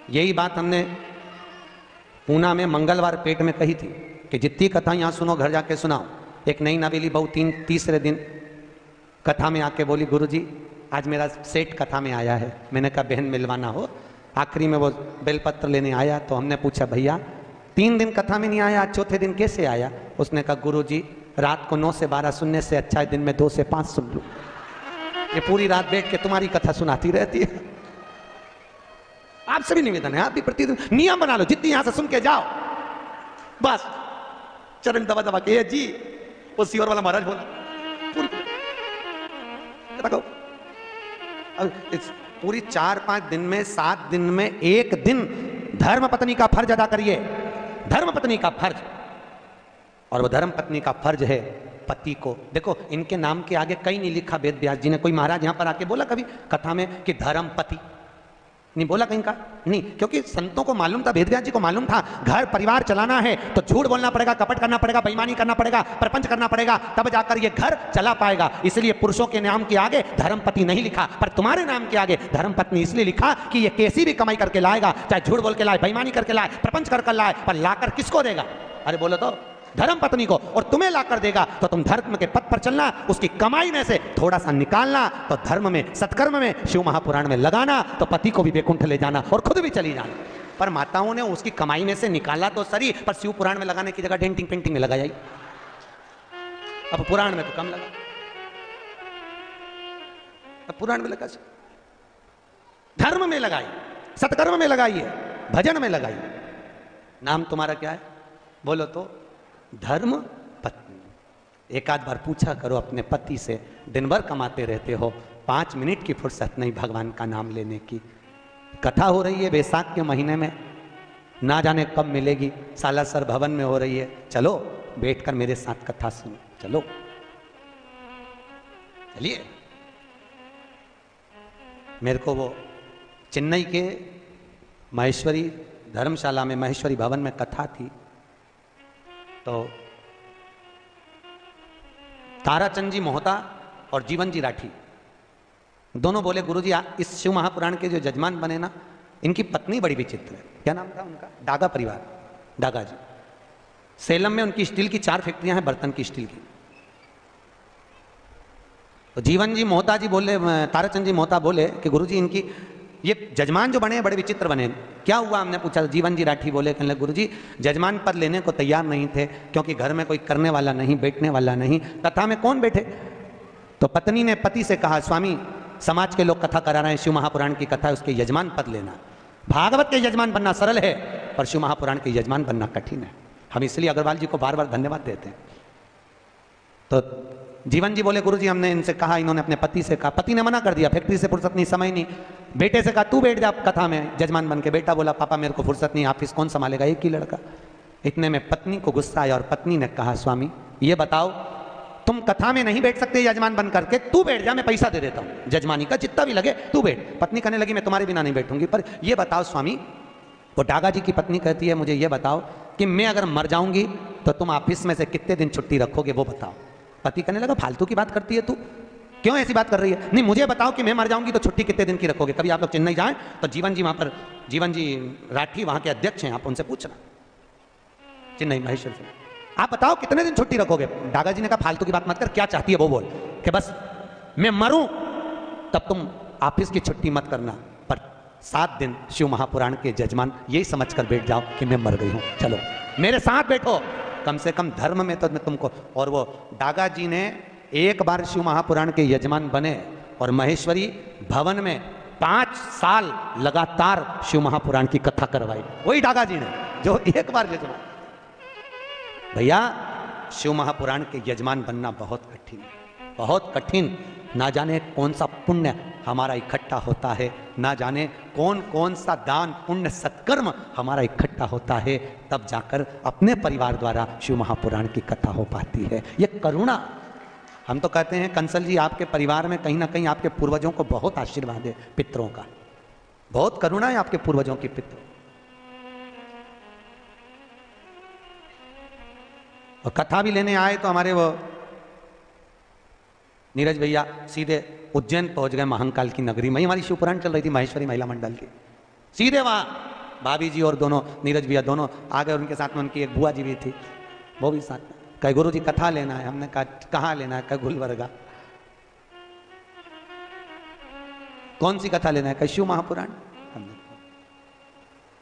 यही बात हमने पूना में मंगलवार पेट में कही थी कि जितनी कथा यहां सुनो घर जाके सुनाओ। एक नई नवेली बहू तीसरे दिन कथा में आके बोली गुरुजी आज मेरा सेठ कथा में आया है। मैंने कहा बहन मिलवाना हो। आखिरी में वो बेलपत्र लेने आया तो हमने पूछा भैया 3 दिन कथा में नहीं आया, आज चौथे दिन कैसे आया? उसने कहा गुरुजी रात को 9 से 12 सुनने से अच्छा है दिन में 2 से 5 सुन लूं। ये पूरी रात बैठ के तुम्हारी कथा सुनाती रहती है। आपसे भी निवेदन है, आप भी प्रतिदिन नियम बना लो, जितनी यहां से सुन के जाओ बस चरण दबा दबा के जी वो सीवर वाला महाराज बोला पूरी 4-5 दिन में 7 दिन में 1 दिन धर्म पत्नी का फर्ज अदा करिए। धर्म पत्नी का फर्ज, और वो धर्म पत्नी का फर्ज है पति को। देखो इनके नाम के आगे कहीं नहीं लिखा वेद व्यास जी ने। कोई महाराज यहां पर आके बोला कभी कथा में कि धर्म पति? नहीं बोला कहीं का, नहीं। क्योंकि संतों को मालूम था, वेद व्यास जी को मालूम था घर परिवार चलाना है तो झूठ बोलना पड़ेगा, कपट करना पड़ेगा, बेईमानी करना पड़ेगा, प्रपंच करना पड़ेगा, तब जाकर ये घर चला पाएगा। इसलिए पुरुषों के नाम के आगे धर्म पति नहीं लिखा, पर तुम्हारे नाम के आगे धर्म पत्नी इसलिए लिखा कि ये कैसी भी कमाई करके लाएगा, चाहे झूठ बोल के लाए, बेईमानी करके लाए, प्रपंच कर लाए, पर लाकर किसको देगा? अरे बोलो तो धर्म पत्नी को। और तुम्हें लाकर देगा तो तुम धर्म के पथ पर चलना, उसकी कमाई में से थोड़ा सा निकालना, तो धर्म में सत्कर्म में शिव महापुराण में लगाना, तो पति को भी बैकुंठ ले जाना और खुद भी चली जाना। पर माताओं ने उसकी कमाई में से निकाला तो सही, पर शिव पुराण में लगाने की जगह डेंटिंग पेंटिंग में लगाई। अब पुराण में तो कम लगा, अब पुराण में लगा, धर्म में लगाई, सत्कर्म में लगाइए, भजन में लगाइए। नाम तुम्हारा क्या है? बोलो तो धर्म पत्नी। एक आध बार पूछा करो अपने पति से, दिन भर कमाते रहते हो, 5 मिनट की फुर्सत नहीं भगवान का नाम लेने की। कथा हो रही है बैसाख के महीने में, ना जाने कब मिलेगी, सालासर भवन में हो रही है, चलो बैठकर मेरे साथ कथा सुनो, चलो चलिए। मेरे को वो चेन्नई के महेश्वरी धर्मशाला में महेश्वरी भवन में कथा थी, तो ताराचंद जी मोहता और जीवन जी राठी दोनों बोले गुरुजी इस शिव महापुराण के जो जजमान बने ना, इनकी पत्नी बड़ी विचित्र है। क्या नाम था उनका? डागा परिवार, डागा जी। सेलम में उनकी स्टील की 4 फैक्ट्रियां हैं, बर्तन की स्टील की। तो जीवन जी मोहता जी बोले, ताराचंद जी मोहता बोले कि गुरुजी इनकी ये जजमान जो बने बड़े विचित्र बने, क्या हुआ? हमने पूछा। जीवन जी राठी बोले, कहने लगे गुरुजी जजमान पद लेने को तैयार नहीं थे, क्योंकि घर में कोई करने वाला नहीं, बैठने वाला नहीं, कथा में कौन बैठे? तो पत्नी ने पति से कहा स्वामी समाज के लोग कथा करा रहे हैं, शिव महापुराण की कथा है, उसके यजमान पद लेना। भागवत के यजमान बनना सरल है, पर शिव महापुराण के यजमान बनना कठिन है। हम इसलिए अग्रवाल जी को बार बार धन्यवाद देते हैं। तो जीवन जी बोले गुरुजी हमने इनसे कहा, इन्होंने अपने पति से कहा, पति ने मना कर दिया, फैक्ट्री से फुर्सत नहीं, समय नहीं, बेटे से कहा तू बैठ जा कथा में जजमान बन के। बेटा बोला पापा मेरे को फुर्सत नहीं, ऑफिस कौन संभालेगा, एक ही लड़का। इतने में पत्नी को गुस्सा आया और पत्नी ने कहा स्वामी ये बताओ तुम कथा में नहीं बैठ सकते यजमान बन करके, तू बैठ जा, मैं पैसा दे देता हूं जजमानी का जितना भी लगे तू बैठ। पत्नी कहने लगी मैं तुम्हारे बिना नहीं बैठूंगी, पर ये बताओ स्वामी, वो डागा जी की पत्नी कहती है मुझे ये बताओ कि मैं अगर मर जाऊंगी तो तुम ऑफिस में से कितने दिन छुट्टी रखोगे वो बताओ। पति कहने लगा फालतू की बात करती है तू, क्यों ऐसी बात कर रही है, नहीं मुझे बताओ कि मैं मर जाऊंगी तो छुट्टी कितने दिन की रखोगे। कभी आप लोग चेन्नई जाएं तो जीवन जी वहां पर, जीवन जी राठी वहां के अध्यक्ष हैं, आप उनसे पूछना चेन्नई महेश्वर से, आप बताओ कितने दिन छुट्टी रखोगे। डागा जी ने कहा फालतू की बात मत कर, क्या चाहती है वो बोल, कि बस मैं मरूं तब तुम ऑफिस की छुट्टी मत करना, पर 7 दिन शिव महापुराण के जजमान यही समझकर बैठ जाओ कि मैं मर गई हूं, चलो मेरे साथ बैठो, कम से कम धर्म में तो मैं तुमको। और वो डागा जी ने एक बार शिव महापुराण के यजमान बने और महेश्वरी भवन में 5 साल लगातार शिव महापुराण की कथा करवाई, वही डागा जी ने जो एक बार यजमान। भैया शिव महापुराण के यजमान बनना बहुत कठिन है, बहुत कठिन। ना जाने कौन सा पुण्य हमारा इकट्ठा होता है, ना जाने कौन कौन सा दान पुण्य सत्कर्म हमारा इकट्ठा होता है, तब जाकर अपने परिवार द्वारा शिव महापुराण की कथा हो पाती है। ये करुणा, हम तो कहते हैं कंसल जी आपके परिवार में कहीं ना कहीं आपके पूर्वजों को बहुत आशीर्वाद है, पितरों का बहुत करुणा है आपके पूर्वजों की पितरों। और कथा भी लेने आए तो हमारे वो नीरज भैया सीधे उज्जैन पहुंच गए, महाकाल की नगरी में। हमारी शिवपुराण चल रही थी महेश्वरी महिला मंडल की, सीधे वहां भाभी जी और दोनों नीरज भैया दोनों आ गए, उनके साथ में उनकी एक बुआ जी भी थी, वो भी साथ में। कहे गुरु जी कथा लेना है, हमने कहा कहाँ लेना है, कहे गुलबर्गा। कौन सी कथा लेना है, कहे शिव महापुराण।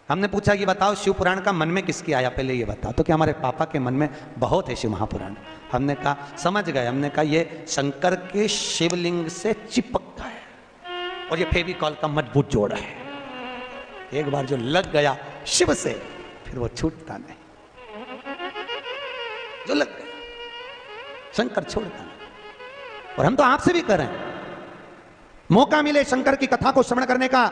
हमने पूछा कि बताओ शिव पुराण का मन में किसकी आया, पहले ये बताओ। तो क्या हमारे पापा के मन में बहुत है शिव महापुराण। हमने कहा समझ गए, हमने कहा ये शंकर के शिवलिंग से चिपका है और ये फेविकॉल का मजबूत जोड़ है, एक बार जो लग गया शिव से फिर वो छूटता नहीं, जो लग गया शंकर छोड़ता नहीं। और हम तो आपसे भी कर रहे हैं, मौका मिले शंकर की कथा को श्रवण करने का,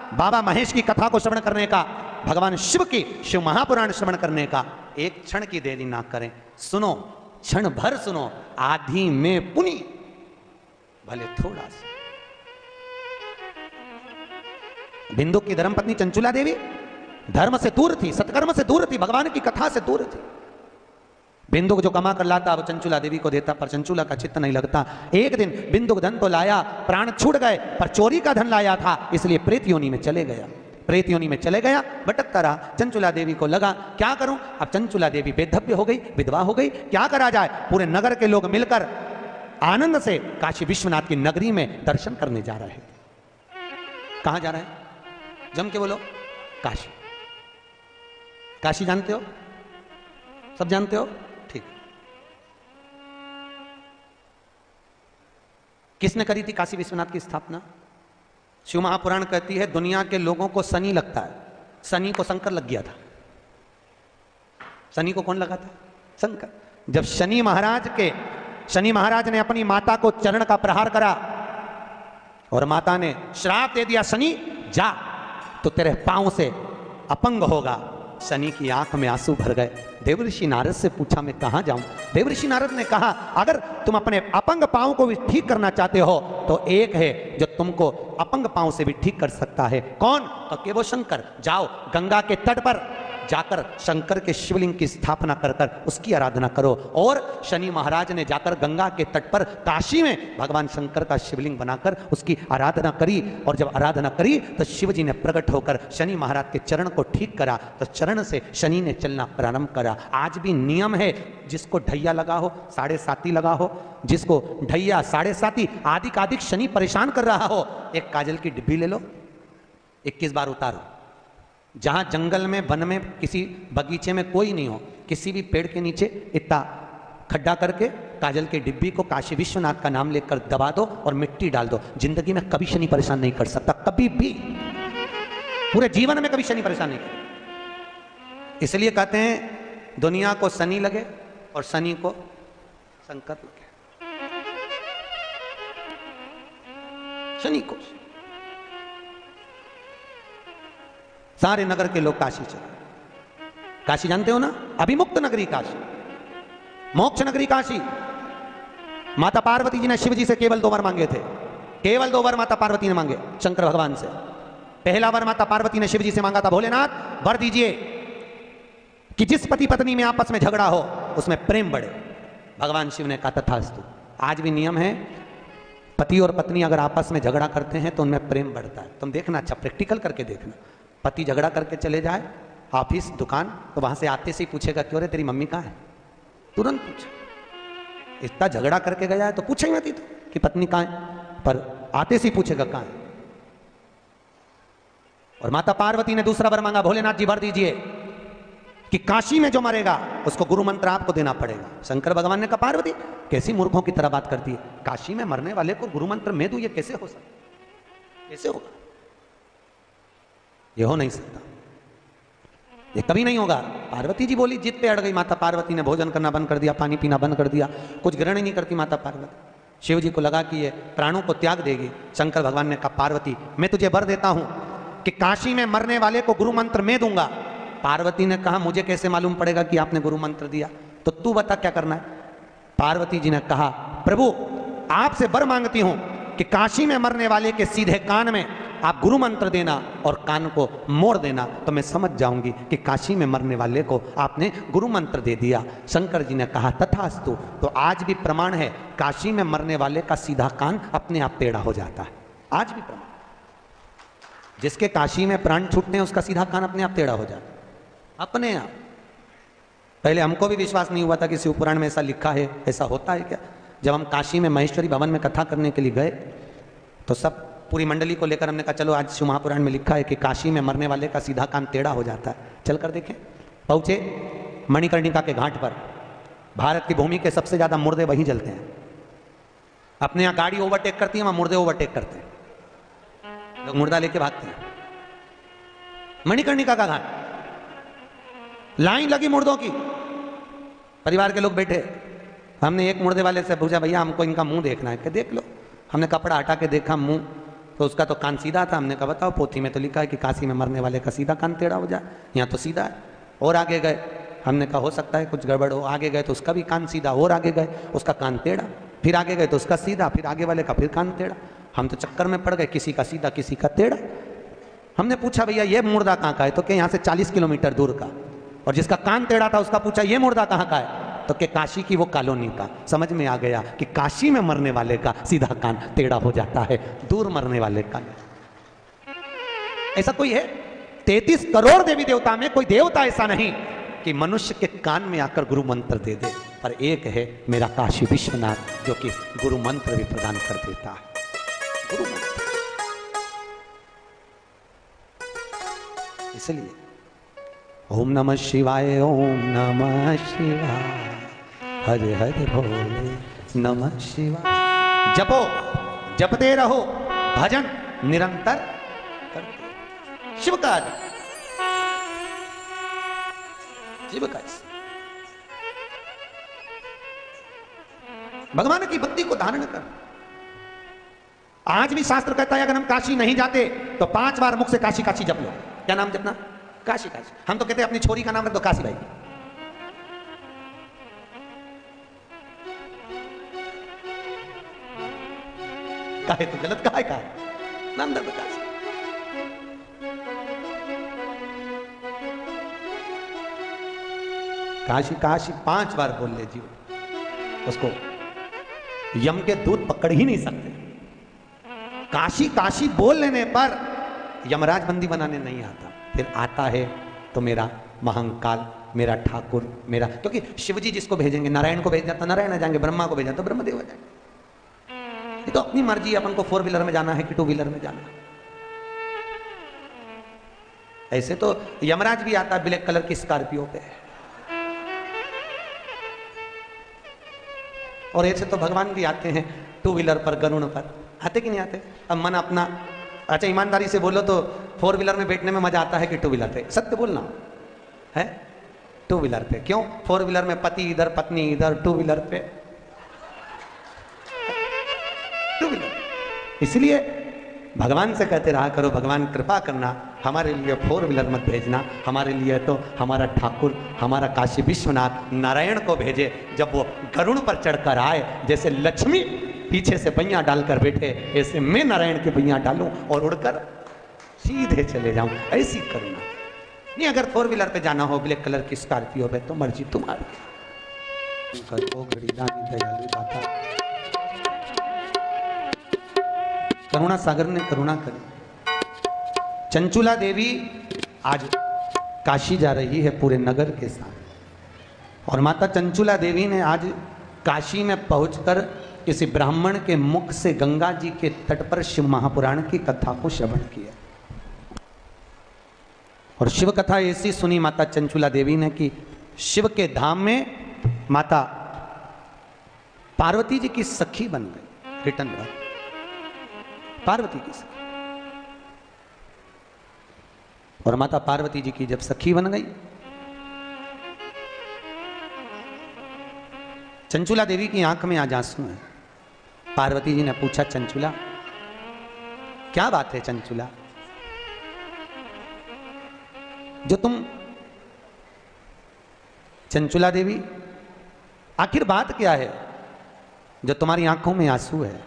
बाबा महेश की कथा को श्रवण करने का, भगवान शिव की शिव महापुराण श्रवण करने का, एक क्षण की देरी ना करें, सुनो, क्षण भर सुनो, आधी में पुनि भले थोड़ा सा। बिंदु की धर्मपत्नी चंचुला देवी धर्म से दूर थी, सत्कर्म से दूर थी, भगवान की कथा से दूर थी। बिंदु को जो कमा कर लाता वो चंचुला देवी को देता, पर चंचुला का चित्त नहीं लगता। एक दिन बिंदु को धन तो लाया, प्राण छूट गए, पर चोरी का धन लाया था, इसलिए प्रेत योनि में चले गया। प्रेत योनि में चले गया, भटकता रहा। चंचुला देवी को लगा क्या करूं, अब चंचुला देवी बेधव्य हो गई, विधवा हो गई, क्या करा जाए। पूरे नगर के लोग मिलकर आनंद से काशी विश्वनाथ की नगरी में दर्शन करने जा रहे हैं। कहां जा रहे हैं, जम के बोलो, काशी। काशी जानते हो, सब जानते हो, ठीक। किसने करी थी काशी विश्वनाथ की स्थापना? शिव महापुराण कहती है दुनिया के लोगों को शनि लगता है, शनि को शंकर लग गया था। शनि को कौन लगा था? शंकर। जब शनि महाराज ने अपनी माता को चरण का प्रहार करा और माता ने श्राप दे दिया, शनि जा तो तेरे पांव से अपंग होगा। शनि की आंख में आंसू भर गए। देवऋषि नारद से पूछा मैं कहां जाऊं? देवऋषि नारद ने कहा अगर तुम अपने अपंग पांव को भी ठीक करना चाहते हो तो एक है जो तुमको अपंग पांव से भी ठीक कर सकता है। कौन? तो के वो शंकर। जाओ गंगा के तट पर जाकर शंकर के शिवलिंग की स्थापना कर कर उसकी आराधना करो। और शनि महाराज ने जाकर गंगा के तट पर काशी में भगवान शंकर का शिवलिंग बनाकर उसकी आराधना करी। और जब आराधना करी तो शिव जी ने प्रकट होकर शनि महाराज के चरण को ठीक करा, तो चरण से शनि ने चलना प्रारंभ करा। आज भी नियम है, जिसको ढैया लगा हो, 7.5 लगा हो, जिसको ढैया 7.5 आदिक शनि परेशान कर रहा हो, एक काजल की डिब्बी ले लो, 21 बार उतारो। जहां जंगल में, वन में, किसी बगीचे में कोई नहीं हो, किसी भी पेड़ के नीचे इतना खड्डा करके काजल की डिब्बी को काशी विश्वनाथ का नाम लेकर दबा दो और मिट्टी डाल दो। जिंदगी में कभी शनि परेशान नहीं कर सकता, कभी भी, पूरे जीवन में कभी शनि परेशान नहीं कर। इसलिए कहते हैं दुनिया को शनि लगे और शनि को शंकर लगे। शनि को सारे नगर के लोग काशी चले। काशी जानते हो ना, अभिमुक्त नगरी काशी, मोक्ष नगरी काशी। माता पार्वती जी ने शिव जी से केवल 2 वर मांगे थे, केवल 2 वर माता पार्वती ने मांगे शंकर भगवान से। पहला वर माता पार्वती ने शिव जी से मांगा था, भोलेनाथ वर दीजिए कि जिस पति पत्नी में आपस में झगड़ा हो उसमें प्रेम बढ़े। भगवान शिव ने कहा तथास्तु। आज भी नियम है, पति और पत्नी अगर आपस में झगड़ा करते हैं तो उनमें प्रेम बढ़ता है। तुम देखना, अच्छा प्रैक्टिकल करके देखना। पति झगड़ा करके चले जाए ऑफिस दुकान, तो वहां से आते से ही पूछेगा क्यों रे तेरी मम्मी कहाँ है, तुरंत पूछे। इतना झगड़ा करके गया है तो पूछे मत तो कि पत्नी कहाँ है, पर आते से ही पूछेगा कहाँ है। और माता पार्वती ने दूसरा वर मांगा, भोलेनाथ जी वर दीजिए कि काशी में जो मरेगा उसको गुरु मंत्र आपको देना पड़ेगा। शंकर भगवान ने कहा पार्वती कैसी मूर्खों की तरह बात करती है, काशी में मरने वाले को गुरु मंत्र मैं दूं, ये कैसे हो सकता, कैसे होगा, ये हो नहीं सकता, ये कभी नहीं होगा। पार्वती जी बोली, जिद पे अड़ गई माता पार्वती ने। भोजन करना बंद कर दिया, पानी पीना बंद कर दिया, कुछ ग्रहण ही नहीं करती माता पार्वती। शिव जी को लगा कि ये प्राणों को त्याग देगी। शंकर भगवान ने कहा पार्वती मैं तुझे वर देता हूं कि काशी में मरने वाले को गुरु मंत्र मैं दूंगा। पार्वती ने कहा मुझे कैसे मालूम पड़ेगा कि आपने गुरु मंत्र दिया, तो तू बता क्या करना है। पार्वती जी ने कहा प्रभु आपसे वर मांगती हूं कि काशी में मरने वाले के सीधे कान में आप गुरु मंत्र देना और कान को मोड़ देना, तो मैं समझ जाऊंगी कि काशी में मरने वाले को आपने गुरु मंत्र दे दिया। शंकर जी ने कहा तथास्तु। तो आज भी प्रमाण है, काशी में मरने वाले का सीधा कान अपने आप टेढ़ा हो जाता है। आज भी प्रमाण, जिसके काशी में प्राण छूटते हैं उसका सीधा कान अपने आप टेढ़ा हो जाता है, अपने आप। पहले हमको भी विश्वास नहीं हुआ था कि शिव पुराण में ऐसा लिखा है, ऐसा होता है क्या। जब हम काशी में महेश्वरी भवन में कथा करने के लिए गए तो सब पूरी मंडली को लेकर हमने कहा चलो आज शिव महापुराण में लिखा है कि काशी में मरने वाले का सीधा कान टेढ़ा हो जाता है, चल कर देखें। पहुंचे मणिकर्णिका के घाट पर, भारत की भूमि के सबसे ज्यादा मुर्दे वहीं जलते हैं। अपने यहाँ गाड़ी ओवरटेक करती है, वहां मुर्दे ओवरटेक करते हैं, लोग मुर्दा लेके भागते हैं। मणिकर्णिका का घाट, लाइन लगी मुर्दों की, परिवार के लोग बैठे। हमने एक मुर्दे वाले से पूछा भैया हमको इनका मुंह देखना है, कि देख लो। हमने कपड़ा हटा के देखा मुंह, तो उसका तो कान सीधा था। हमने कहा बताओ पोथी में तो लिखा है कि काशी में मरने वाले का सीधा कान टेढ़ा हो जाए, यहाँ तो सीधा है। और आगे गए, हमने कहा हो सकता है कुछ गड़बड़ हो। आगे गए तो उसका भी कान सीधा, और आगे गए उसका कान टेढ़ा, फिर आगे गए तो उसका सीधा, फिर आगे वाले का फिर कान टेढ़ा। हम तो चक्कर में पड़ गए, किसी का सीधा किसी का टेढ़ा। हमने पूछा भैया ये मुर्दा कहाँ का है, तो क्या यहाँ से 40 किलोमीटर दूर का। और जिसका कान टेढ़ा था उसका पूछा ये मुर्दा कहाँ का है, तो के काशी की वो कॉलोनी का। समझ में आ गया कि काशी में मरने वाले का सीधा कान टेढ़ा हो जाता है, दूर मरने वाले का। ऐसा कोई है 33 करोड़ देवी देवता में कोई देवता ऐसा नहीं कि मनुष्य के कान में आकर गुरु मंत्र दे दे, पर एक है मेरा काशी विश्वनाथ जो कि गुरु मंत्र भी प्रदान कर देता है, गुरु मंत्र। इसलिए ओम नमः शिवाय, ओम नमः शिवाय, हरे हरे भोले नमः शिवाय। जपो, जपते रहो, भजन निरंतर करते। शिव का शिव का भगवान की भक्ति को धारण कर। आज भी शास्त्र कहता है अगर हम काशी नहीं जाते तो 5 बार मुख से काशी काशी जप लो। क्या नाम जपना? काशी काशी। हम तो कहते हैं अपनी छोरी का नाम रख दो काशी भाई। काहे तो गलत कहा है, कहा नाम दर काशी। काशी काशी 5 बार बोल ले जीव, उसको यम के दूत पकड़ ही नहीं सकते। काशी काशी बोल लेने पर यमराज बंदी बनाने नहीं आता, फिर आता है तो मेरा महंकाल, मेरा ठाकुर, मेरा, क्योंकि शिव जी जिसको भेजेंगे, नारायण को भेजना तो नारायण आ जाएंगे, ब्रह्मा को भेजना तो ब्रह्मदेव आ जाएंगे। ये तो अपनी मर्जी, अपन को 4 व्हीलर में जाना है कि 2 व्हीलर में जाना है। ऐसे तो यमराज भी आता है ब्लैक कलर की स्कॉर्पियो पे, और ऐसे तो भगवान भी आते हैं 2 व्हीलर पर, गरुड़ पर। आते कि नहीं आते? अब मन अपना, अच्छा ईमानदारी से बोलो तो 4 व्हीलर में बैठने में मजा आता है कि 2 व्हीलर पे? सत्य बोलना है, 2 व्हीलर पे। क्यों? 4 व्हीलर में पति इधर पत्नी इधर, 2 व्हीलर पे 2 व्हीलर। इसलिए भगवान से कहते रहा करो भगवान कृपा करना हमारे लिए 4 व्हीलर मत भेजना, हमारे लिए तो हमारा ठाकुर, हमारा काशी विश्वनाथ नारायण को भेजे। जब वो गरुड़ पर चढ़कर आए, जैसे लक्ष्मी पीछे से पहिया डालकर बैठे, ऐसे मैं नारायण के पहिया डालूं और उड़कर सीधे चले जाऊं, ऐसी करुणा। नहीं, अगर 4 व्हीलर पे जाना हो, ब्लैक कलर की स्कॉर्पियो पे, तो मर्जी तुम्हारी। करुणा सागर ने करुणा करी। चंचुला देवी आज काशी जा रही है पूरे नगर के साथ, और माता चंचुला देवी ने आज काशी में पहुंचकर किसी ब्राह्मण के मुख से गंगा जी के तट पर शिव महापुराण की कथा को श्रवण किया। और शिव कथा ऐसी सुनी माता चंचुला देवी ने कि शिव के धाम में माता पार्वती जी की सखी बन गई। रिटर्न पार्वती की सखी, और माता पार्वती जी की जब सखी बन गई, चंचुला देवी की आंख में आज आंसू है। पार्वती जी ने पूछा, चंचुला क्या बात है? चंचुला, जो तुम, चंचुला देवी आखिर बात क्या है जो तुम्हारी आंखों में आंसू है?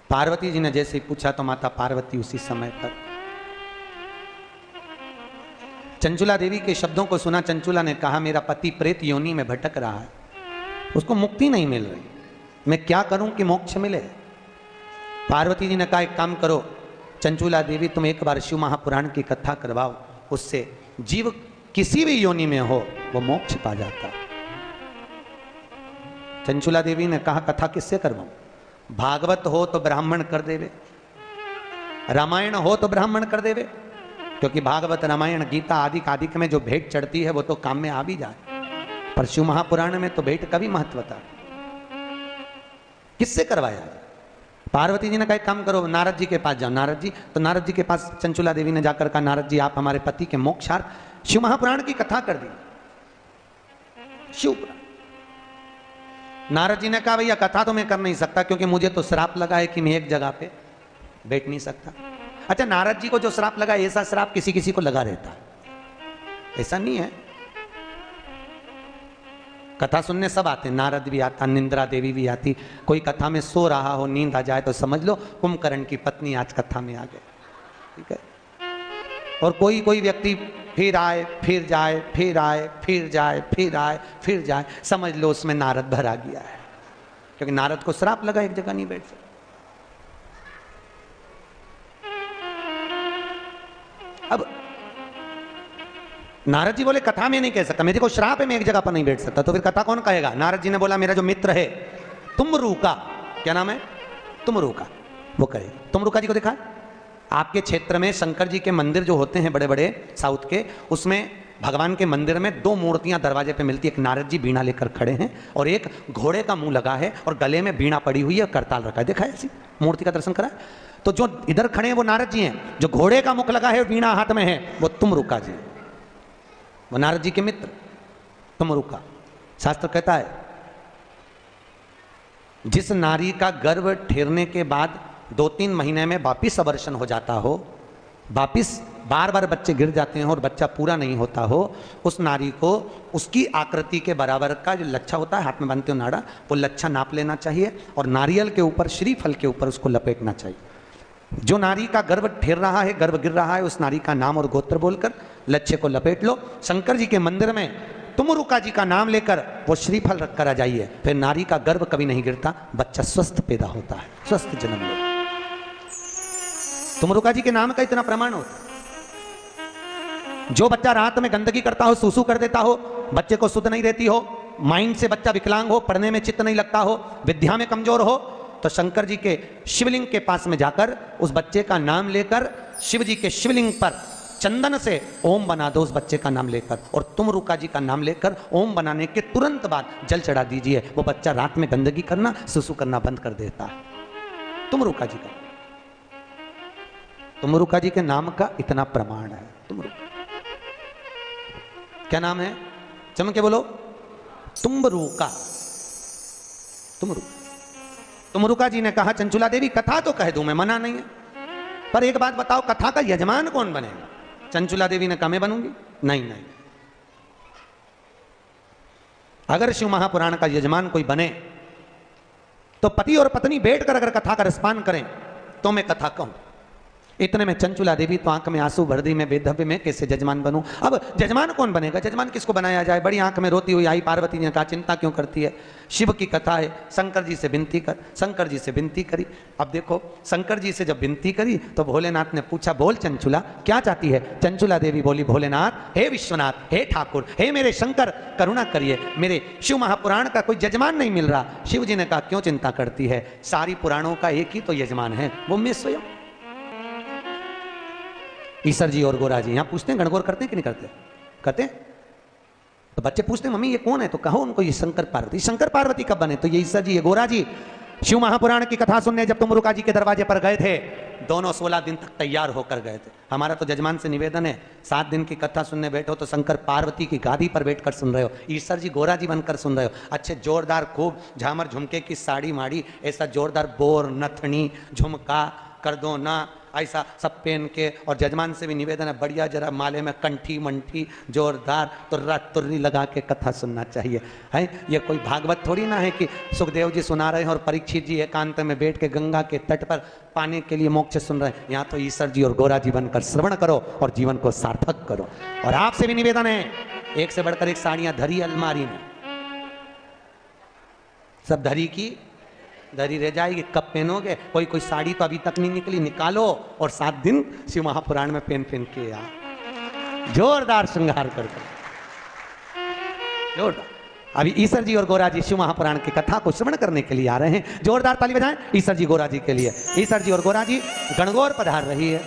पार्वती जी ने जैसे ही पूछा तो माता पार्वती उसी समय पर चंचुला देवी के शब्दों को सुना। चंचुला ने कहा, मेरा पति प्रेत योनि में भटक रहा है, उसको मुक्ति नहीं मिल रही, मैं क्या करूं कि मोक्ष मिले? पार्वती जी ने कहा, एक काम करो चंचुला देवी, तुम एक बार शिव महापुराण की कथा करवाओ, उससे जीव किसी भी योनि में हो वो मोक्ष पा जाता। चंचुला देवी ने कहा, कथा किससे करवाऊं? भागवत हो तो ब्राह्मण कर देवे, रामायण हो तो ब्राह्मण कर देवे, क्योंकि भागवत रामायण गीता आदि आदिक में जो भेंट चढ़ती है वो तो काम में आ भी जाए, पर शिव महापुराण में तो भेंट का भी महत्वता। किससे करवाया? पार्वती जी ने कहा, एक काम करो नारद जी के पास जाओ। नारद जी, तो नारद जी के पास चंचुला देवी ने जाकर कहा, नारद जी आप हमारे पति के मोक्षार्थ शिव महापुराण की कथा कर दी। शिव पुराण। नारद जी ने कहा, भैया कथा तो मैं कर नहीं सकता, क्योंकि मुझे तो श्राप लगा है कि मैं एक जगह पे बैठ नहीं सकता। अच्छा, नारद जी को जो श्राप लगा, ऐसा श्राप किसी किसी को लगा रहता है, ऐसा नहीं है। कथा सुनने सब आते, नारद भी आता, निंद्रा देवी भी आती। कोई कथा में सो रहा हो, नींद आ जाए तो समझ लो कुंभकर्ण की पत्नी आज कथा में आ गई, ठीक है। और कोई कोई व्यक्ति फिर आए फिर जाए, फिर आए फिर जाए, फिर आए फिर जाए, समझ लो उसमें नारद भरा गया है, क्योंकि नारद को श्राप लगा, एक जगह नहीं बैठ सकता। अब नारद जी बोले, कथा में नहीं कह सकता, मेरे को श्राप है, मैं एक जगह पर नहीं बैठ सकता, तो फिर कथा कौन कहेगा? नारद जी ने बोला, मेरा जो मित्र है तुमरुका, क्या नाम है? तुमरुका, वो कहे। तुमरुका जी को देखा है? आपके क्षेत्र में शंकर जी के मंदिर जो होते हैं बड़े बड़े साउथ के, उसमें भगवान के मंदिर में 2 मूर्तियां दरवाजे पे मिलती है। एक नारद जी बीणा लेकर खड़े हैं और एक घोड़े का मुंह लगा है और गले में बीणा पड़ी हुई है, करताल रखा है। देखा है ऐसी मूर्ति का दर्शन करा है? तो जो इधर खड़े हैं वो नारद जी हैं, जो घोड़े का मुख लगा है बीणा हाथ में है वो तुमरुका जी, वो नारद जी के मित्र तुमरुका। शास्त्र कहता है, जिस नारी का गर्भ ठेरने के बाद 2-3 महीने में वापिस अबर्शन हो जाता हो, वापिस बार बार बच्चे गिर जाते हैं और बच्चा पूरा नहीं होता हो, उस नारी को उसकी आकृति के बराबर का जो लच्छा होता है, हाथ में बांधते हो नाड़ा, वो लच्छा नाप लेना चाहिए और नारियल के ऊपर, श्रीफल के ऊपर उसको लपेटना चाहिए। जो नारी का गर्भ ठेर रहा है, गर्भ गिर रहा है, उस नारी का नाम और गोत्र बोलकर लच्छे को लपेट लो। शंकर जी के मंदिर में तुमरुका जी का नाम लेकर वो श्रीफल रख कर आ जाइए, फिर नारी का गर्भ कभी नहीं गिरता, बच्चा स्वस्थ पैदा होता है, स्वस्थ जन्म लेता। तुमरुका जी के नाम का इतना प्रमाण होता। जो बच्चा रात में गंदगी करता हो, सूसू कर देता हो, बच्चे को सुध नहीं रहती हो, माइंड से बच्चा विकलांग हो, पढ़ने में चित्त नहीं लगता हो, विद्या में कमजोर हो, तो शंकर जी के शिवलिंग के पास में जाकर उस बच्चे का नाम लेकर शिव जी के शिवलिंग पर चंदन से ओम बना दो उस बच्चे का नाम लेकर, और तुमरुका जी का नाम लेकर ओम बनाने के तुरंत बाद जल चढ़ा दीजिए। वो बच्चा रात में गंदगी करना, सुसु करना बंद कर देता है। तुमरुका जी का, तुमरुका जी के नाम का इतना प्रमाण है। तुमरुका क्या नाम है? चमक के बोलो, तुमरुका। तुमरुका। तुमरुका जी ने कहा, चंचुला देवी कथा तो कह दूं मैं, मना नहीं है, पर एक बात बताओ, कथा का यजमान कौन बनेगा? चंचुला देवी ने कहा मैं बनूंगी? नहीं नहीं, अगर शिव महापुराण का यजमान कोई बने तो पति और पत्नी बैठकर अगर कथा का रसपान करें तो मैं कथा कहूं। इतने में चंचुला देवी तो आंख में आंसू भर दी, मैं बेधब्य में कैसे जजमान बनूं? अब जजमान कौन बनेगा? जजमान किसको बनाया जाए? बड़ी आंख में रोती हुई आई पार्वती ने कहा चिंता क्यों करती है, शिव की कथा है, शंकर जी से विनती कर। शंकर जी से विनती करी। अब देखो, शंकर जी से जब विनती करी तो भोलेनाथ ने पूछा बोल चंचुला क्या चाहती है? चंचुला देवी बोली भोलेनाथ, हे विश्वनाथ, हे ठाकुर, हे मेरे शंकर, करुणा करिए, मेरे शिव महापुराण का कोई जजमान नहीं मिल रहा। शिव जी ने कहा क्यों चिंता करती है, सारी पुराणों का एक ही तो यजमान है, वो मैं स्वयं। ईसर जी और गोरा जी यहां पूछते हैं गणगौर करते हैं कि नहीं करते? करते हैं। तो बच्चे पूछते हैं मम्मी ये कौन है? तो कहो उनको ये शंकर पार्वती। शंकर पार्वती कब बने? तो ये ईसर जी, ये गोरा जी। शिव महापुराण की कथा सुनने जब तुम रुका जी के दरवाजे पर गए थे, दोनों 16 दिन तक तैयार होकर गए थे। हमारा तो जजमान से निवेदन है, 7 दिन की कथा सुनने बैठो तो शंकर पार्वती की गादी पर बैठकर सुन रहे हो, ईसर जी गोरा जी बनकर सुन रहे हो। अच्छे जोरदार खूब झामर झुमके की साड़ी माड़ी, ऐसा जोरदार बोर नथनी झुमका कर दो ना, ऐसा सब पहन के। और जजमान से भी निवेदन है बढ़िया जरा माले में कंठी मंठी जोरदार तुर्रा तुर्री लगा के कथा सुनना चाहिए। है ये कोई भागवत थोड़ी ना है कि सुखदेव जी सुना रहे हैं और परीक्षित जी एकांत में बैठ के गंगा के तट पर पाने के लिए मोक्ष सुन रहे हैं। यहाँ तो ईसर जी और गोरा जी बनकर श्रवण करो और जीवन को सार्थक करो। और आपसे भी निवेदन है, एक से बढ़कर एक साड़ियां धरी अलमारी में, सब धरी की धरी रह जाएगी, कब पहनोगे? कोई कोई साड़ी तो अभी तक नहीं निकली, निकालो और 7 दिन शिव महापुराण में पहन के आ, जोरदार श्रृंगार करके जोरदार। अभी ईसर जी और गोरा जी शिव महापुराण की कथा को श्रवण करने के लिए आ रहे हैं। जोरदार ताली बजाएं ईसर जी गोरा जी के लिए। ईसर जी और गोरा जी गणगौर पधार रही है।